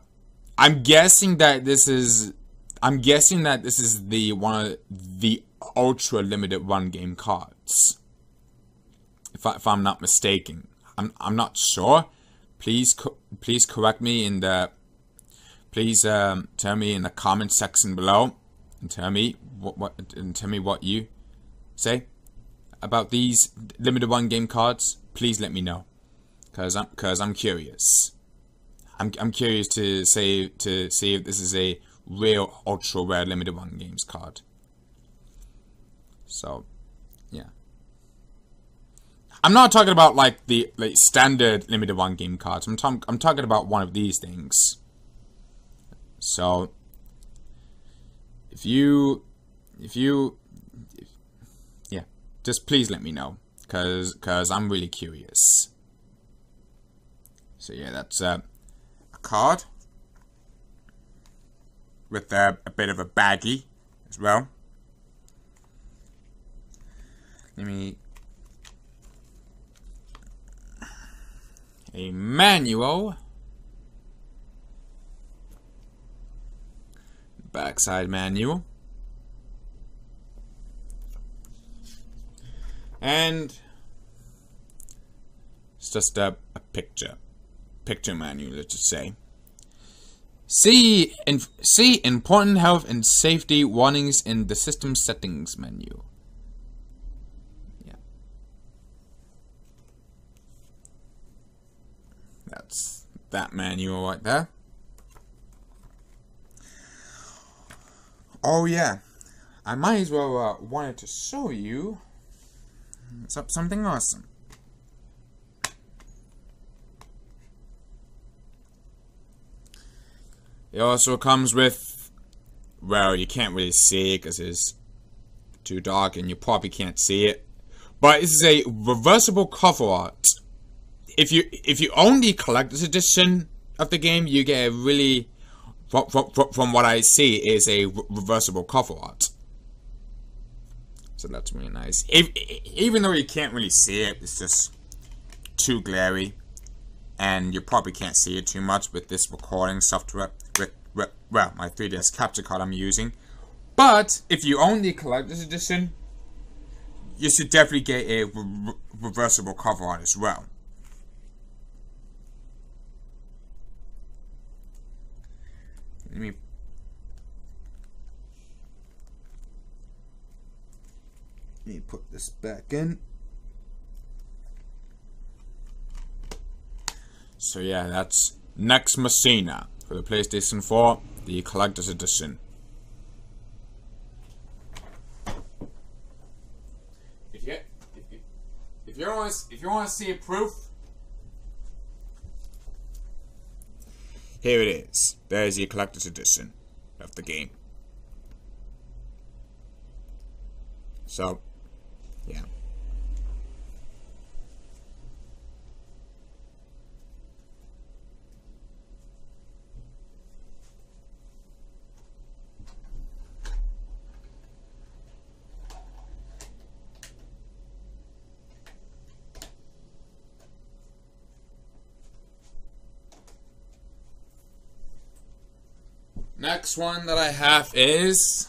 I'm guessing that this is the one of the ultra limited one game cards. If I'm not mistaken, I'm not sure. Please correct me in the. Please tell me in the comment section below, and tell me what you say about these limited one game cards. Please let me know, cause I'm curious. I'm curious to see if this is a real ultra rare limited one games card. So, yeah. I'm not talking about like the standard limited one game cards. I'm talking about one of these things. So, yeah, just please let me know, cause I'm really curious. So yeah, that's a card with a bit of a baggie as well. Let me a manual, backside manual, and it's just a picture manual, let's just say. See important health and safety warnings in the system settings menu. Yeah. That's that manual right there. Oh yeah, I might as well wanted to show you something awesome. It also comes with, well, you can't really see it because it's too dark and you probably can't see it, but this is a reversible cover art. If you own the collector's edition of the game, you get a really, from what I see, is a reversible cover art. So that's really nice. Even though you can't really see it, it's just too glary, and you probably can't see it too much with this recording software. Well, my 3DS capture card I'm using. But if you own the collector's edition, you should definitely get a reversible cover art as well. Let me put this back in. So yeah, that's next Massena for the PlayStation 4, the collector's edition. If you want to see a proof, here it is. There's the collector's edition of the game. So, yeah. Next one that I have is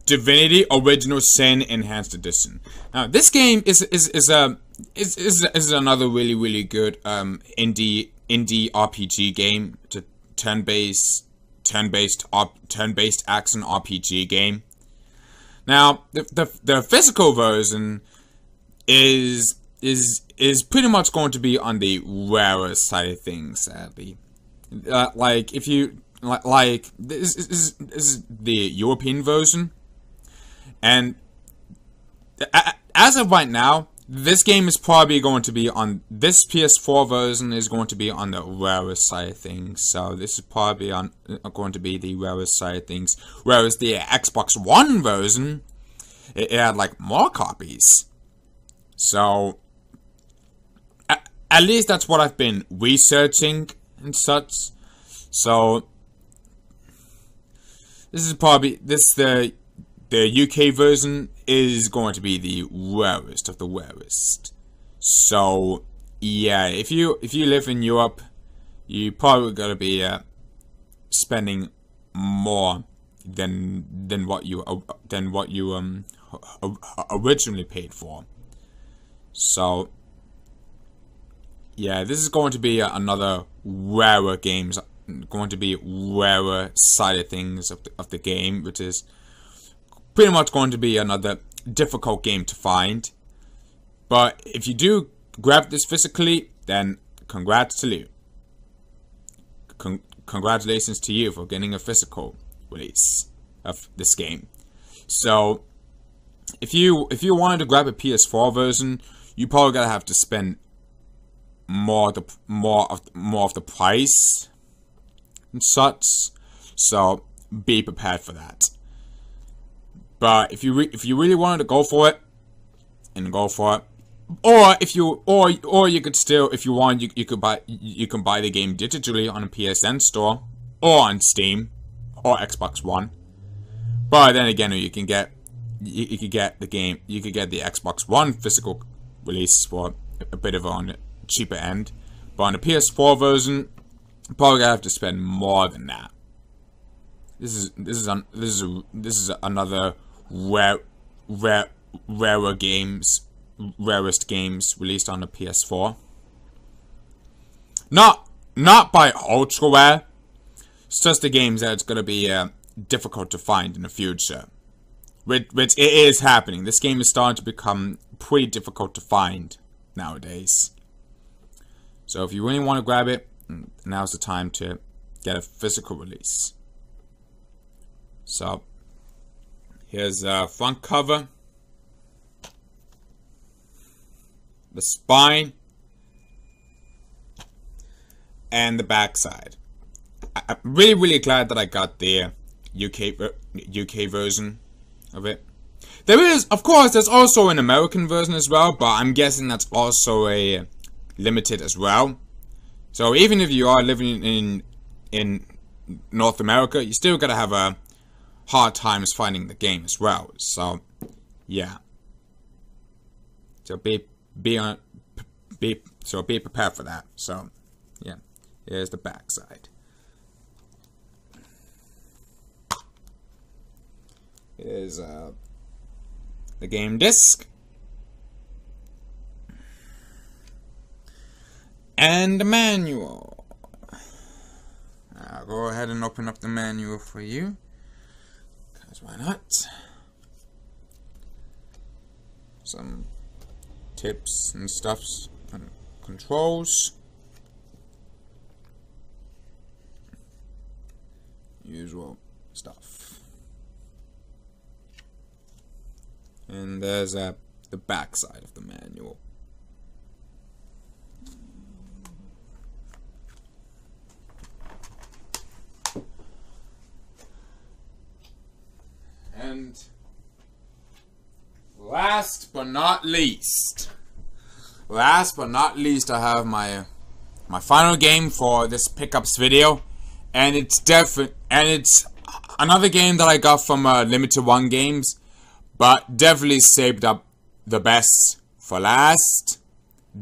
Divinity Original Sin Enhanced Edition. Now, this game is another really good indie RPG game. It's a turn-based action RPG game. Now, the physical version is pretty much going to be on the rarer side of things, sadly. Like if you like this is the European version, And as of right now, this game is probably going to be on, this PS4 version is going to be on the rarest side of things. So this is probably going to be the rarest side of things. Whereas the Xbox One version, it had like more copies. So at least that's what I've been researching and such. So this is probably, the UK version is going to be the rarest of the rarest. So yeah, if you live in Europe, you probably gotta be spending more than what you originally paid for. So yeah, this is going to be another rarer games, going to be rarer side of things of the game, which is pretty much going to be another difficult game to find. But if you do grab this physically, then congrats to you. Congratulations to you for getting a physical release of this game. So if you wanted to grab a PS4 version, you probably gotta have to spend more of the price and such. So be prepared for that. But if you really wanted to go for it, and go for it, or you could still, if you want, you can buy the game digitally on a PSN store or on Steam or Xbox One. But then again, you could get the Xbox One physical release for a bit of on the cheaper end. But on the PS4 version, you probably gonna have to spend more than that. This is another rarest games released on the PS4. Not by ultra rare. It's just the games that it's gonna be difficult to find in the future. Which it is happening. This game is starting to become pretty difficult to find nowadays. So if you really want to grab it, now's the time to get a physical release. So here's the front cover, the spine, and the back side. I'm really glad that I got the UK version of it. There is, of course, there's also an American version as well, but I'm guessing that's also a limited as well. So even if you are living in North America, you still gotta have a hard times finding the game as well. So yeah. So be prepared for that. So yeah, here's the back side. Here's the game disc. And the manual. I'll go ahead and open up the manual for you. Because why not? Some tips and stuffs and controls. Usual stuff. And there's the back side of the manual. And last but not least, I have my final game for this pickups video, and it's another game that I got from Limited One Games, but definitely saved up the best for last.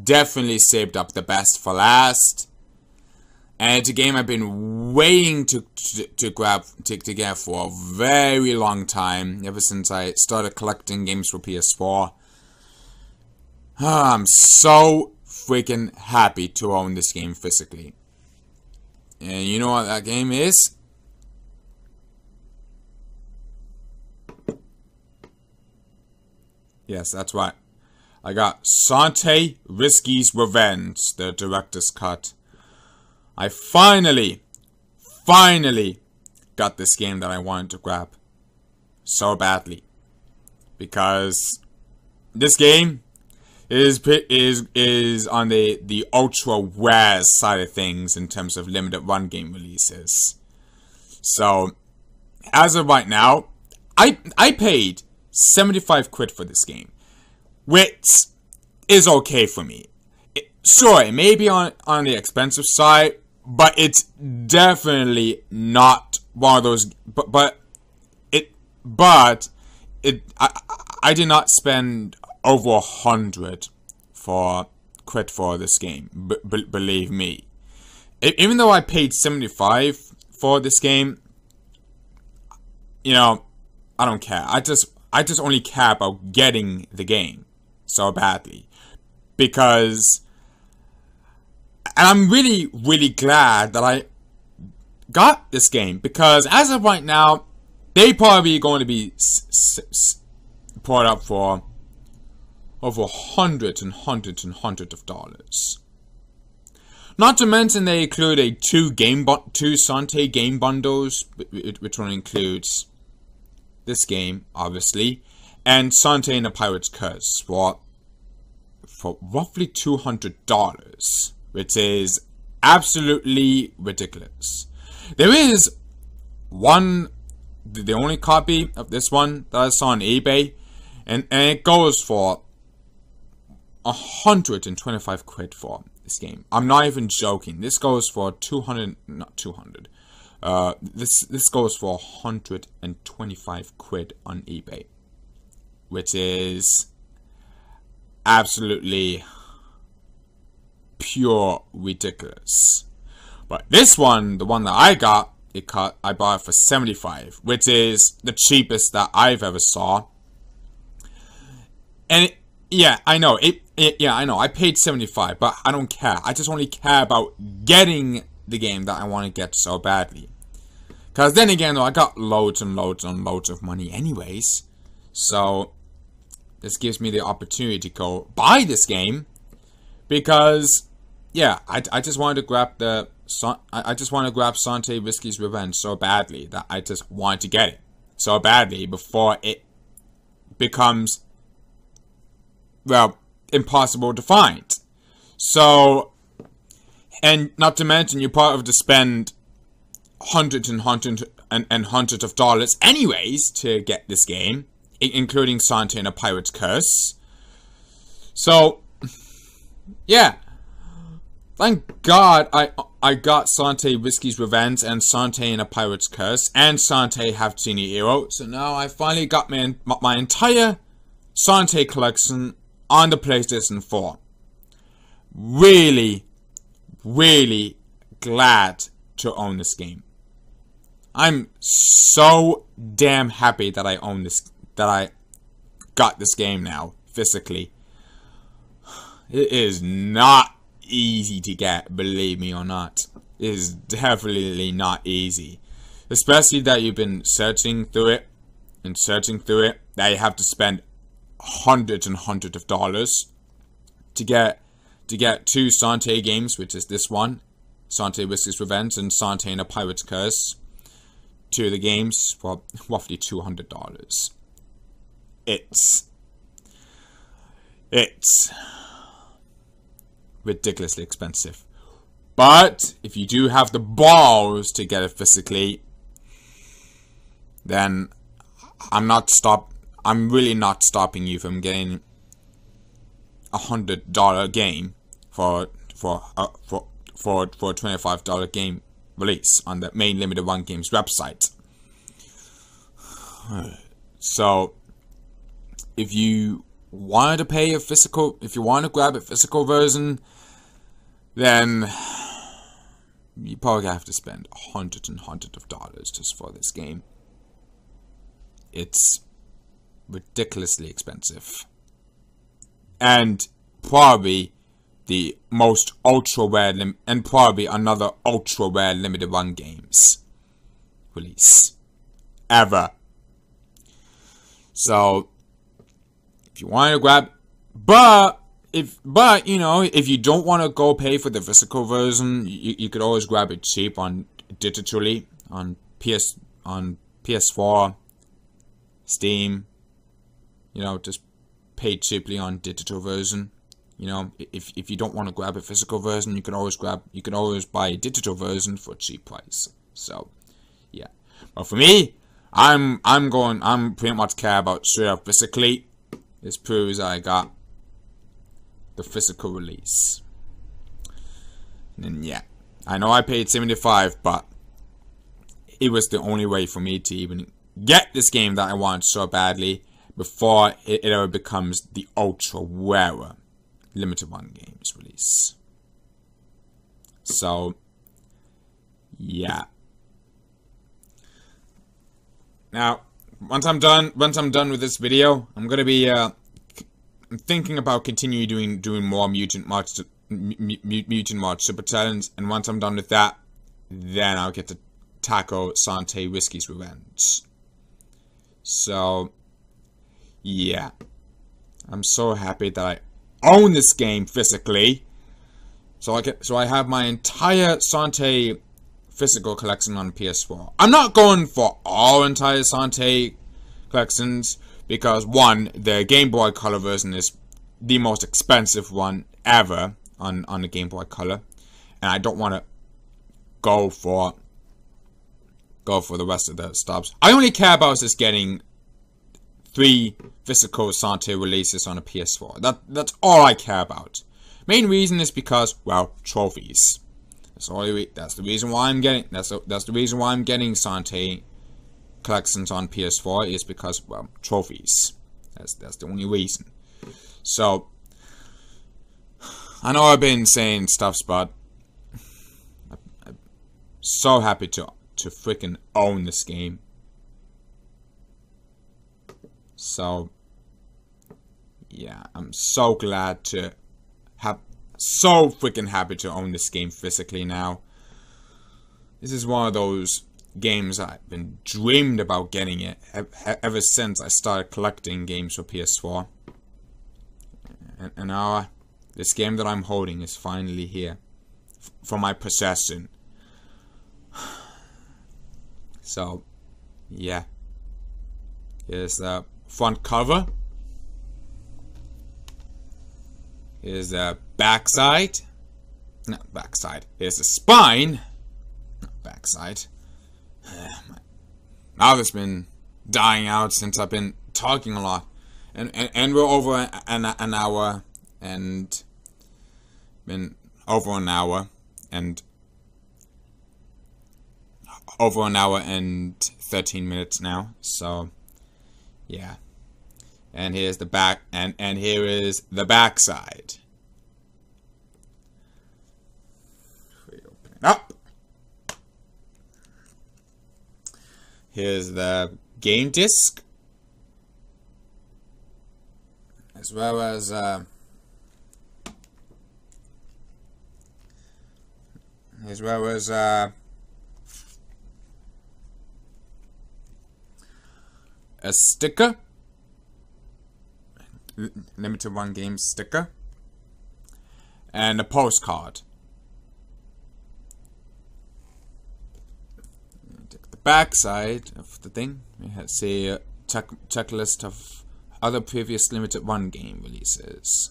Definitely saved up the best for last. And it's a game I've been waiting to get for a very long time, ever since I started collecting games for PS4. I'm so freaking happy to own this game physically. And you know what that game is? Yes, that's right. I got Sante Risky's Revenge, the director's cut. I finally got this game that I wanted to grab so badly. because this game is on the ultra rare side of things in terms of limited run game releases. So as of right now, I paid 75 quid for this game, which is okay for me. Sure, it may be on the expensive side, but it's definitely not one of those. I did not spend over 100 quid for this game. Believe me. Even though I paid 75 for this game, you know, I don't care. I just only care about getting the game so badly, because. And I'm really, really glad that I got this game, because as of right now, they probably going to be put up for over hundreds and hundreds and hundreds of dollars. Not to mention they include a two Sante game bundles, which one includes this game, obviously, and Sante and the Pirate's Curse for roughly $200. Which is absolutely ridiculous. There is the only copy of this one that I saw on eBay, and it goes for 125 quid for this game. I'm not even joking. This goes for 200, not 200. This goes for 125 quid on eBay, which is absolutely pure ridiculous. But this one, the one that I got, I bought it for 75, which is the cheapest that I've ever saw. And yeah, I know I know. I paid 75, but I don't care. I just only care about getting the game that I want to get so badly. Because then again, though, I got loads and loads and loads of money anyways. So this gives me the opportunity to go buy this game, because yeah, I just wanted to grab I just want to grab Sante Whiskey's Revenge so badly that I just wanted to get it so badly before it becomes, well, impossible to find. So, and not to mention, you probably have to spend hundreds and hundreds and hundreds of dollars anyways to get this game, including Sante and a Pirate's Curse. So, yeah. Thank God I got Sante Whiskey's Revenge and Sante and a Pirate's Curse and Sante Have Seen the Hero. So now I finally got my entire Sante collection on the PlayStation 4. Really, really glad to own this game. I'm so damn happy that I own this, that I got this game now, physically. It is not easy to get, believe me or not. It is definitely not easy. Especially that you've been searching through it, that you have to spend hundreds and hundreds of dollars to get two Sante games, which is this one, Sante Whiskey's Revenge and Sante and a Pirate's Curse. Two of the games for roughly $200. It's ridiculously expensive. But if you do have the balls to get it physically, then I'm really not stopping you from getting a $100 game for a $25 game release on the main limited run games website. So if you wanted to pay a physical, if you want to grab a physical version, then you probably have to spend hundreds and hundreds of dollars just for this game. It's ridiculously expensive, and probably the most ultra rare and probably another ultra rare limited run games release ever. So if you want to grab, but you know, if you don't want to go pay for the physical version, you could always grab it cheap on digitally on PS4, Steam, you know, just pay cheaply on digital version. You know, if you don't want to grab a physical version, you can always buy a digital version for a cheap price. So, yeah. But for me, I'm pretty much care about straight up physically. This proves I got the physical release. And yeah, I know I paid $75, but it was the only way for me to even get this game that I want so badly before it ever becomes the ultra rarer limited run games release. So yeah. Now, once I'm done with this video, I'm gonna be thinking about continuing doing more Mutant March Super Challenge, and once I'm done with that, then I'll get to tackle Sante Whiskey's Revenge. So yeah, I'm so happy that I own this game physically. So I have my entire Sante physical collection on PS4. I'm not going for all entire Sante collections because one, the Game Boy Color version is the most expensive one ever on the Game Boy Color, and I don't want to go for the rest of the stops. I only care about just getting 3 physical Sante releases on a PS4. That's all I care about. Main reason is because, well, trophies. That's the reason why I'm getting. That's the reason why I'm getting Sante collections on PS4 is because, well, trophies. That's the only reason. So I know I've been saying stuff, but I'm so happy to freaking own this game. So yeah, I'm so glad to have, so freaking happy to own this game physically now. This is one of those games I've been dreamed about getting it ever since I started collecting games for PS4. And now this game that I'm holding is finally here for my possession. So yeah, here's the front cover. Here's the backside. Not backside. Here's the spine. Not backside. Mouth has been dying out since I've been talking a lot. And we're over an hour and been over an hour and 13 minutes now. So yeah. And here's the back, and here is the backside. We open it up. Here's the game disc, as well as a sticker. Limited Run Games sticker, and a postcard. Take the back side of the thing. We have a checklist of other previous Limited Run game releases.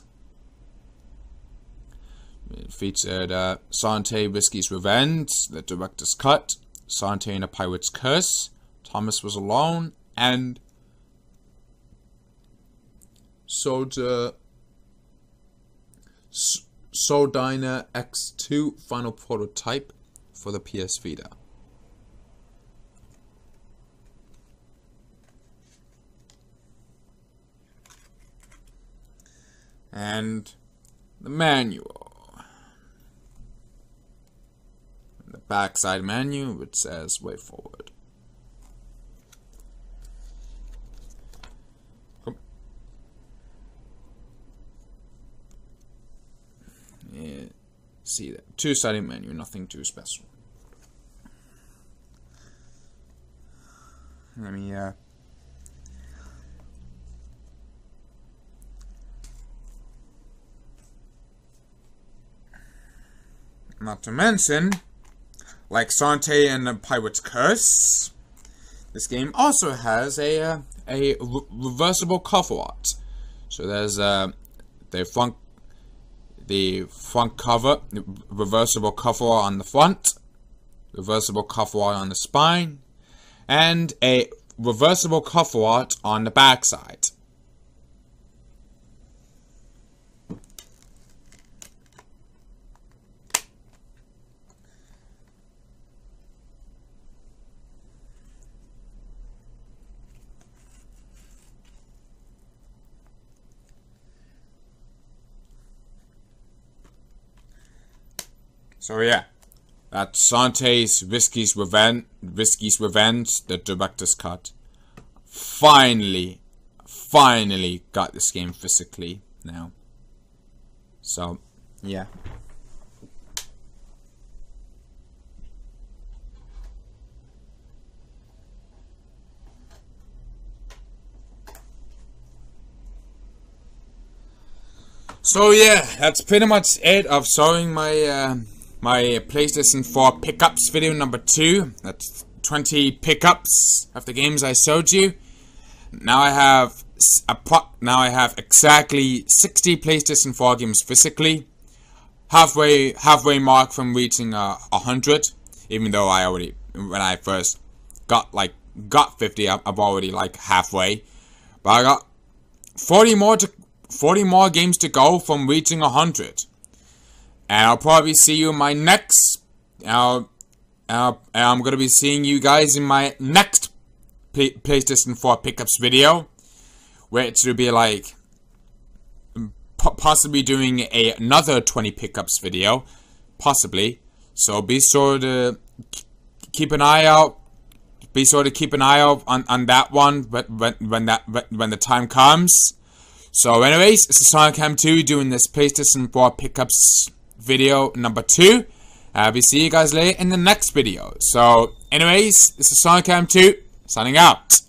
It featured Sante Whiskey's Revenge, the director's cut, Sante and a Pirate's Curse, Thomas Was Alone, and Sodiner X2 final prototype for the PS Vita. And the manual. The backside menu, which says way forward. Yeah, see that. Two-sided menu, nothing too special. Let me not to mention, like Sante and the Pirate's Curse, this game also has a a reversible cover art. So there's the front cover, reversible cover on the front, reversible cover art on the spine, and a reversible cover art on the back side. So yeah, that's Sante's Risky's Revenge, the director's cut. Finally got this game physically now. So yeah. So yeah, that's pretty much it of showing my my PlayStation 4 pickups video number 2. That's 20 pickups of the games I showed you. Now I have exactly 60 PlayStation 4 games physically. Halfway mark from reaching 100. Even though I already, when I first got 50, I'm already like halfway. But I got 40 more games to go from reaching 100. And I'll probably see you in my next. I'm gonna be seeing you guys in my next PlayStation 4 pickups video, which will be like possibly doing another 20 pickups video, possibly. So be sure to keep an eye out. Be sure to keep an eye out on that one when the time comes. So anyways, this is Sonicadam2 doing this PlayStation 4 pickups video number 2. We'll see you guys later in the next video. So anyways, this is Sonicadam2 signing out.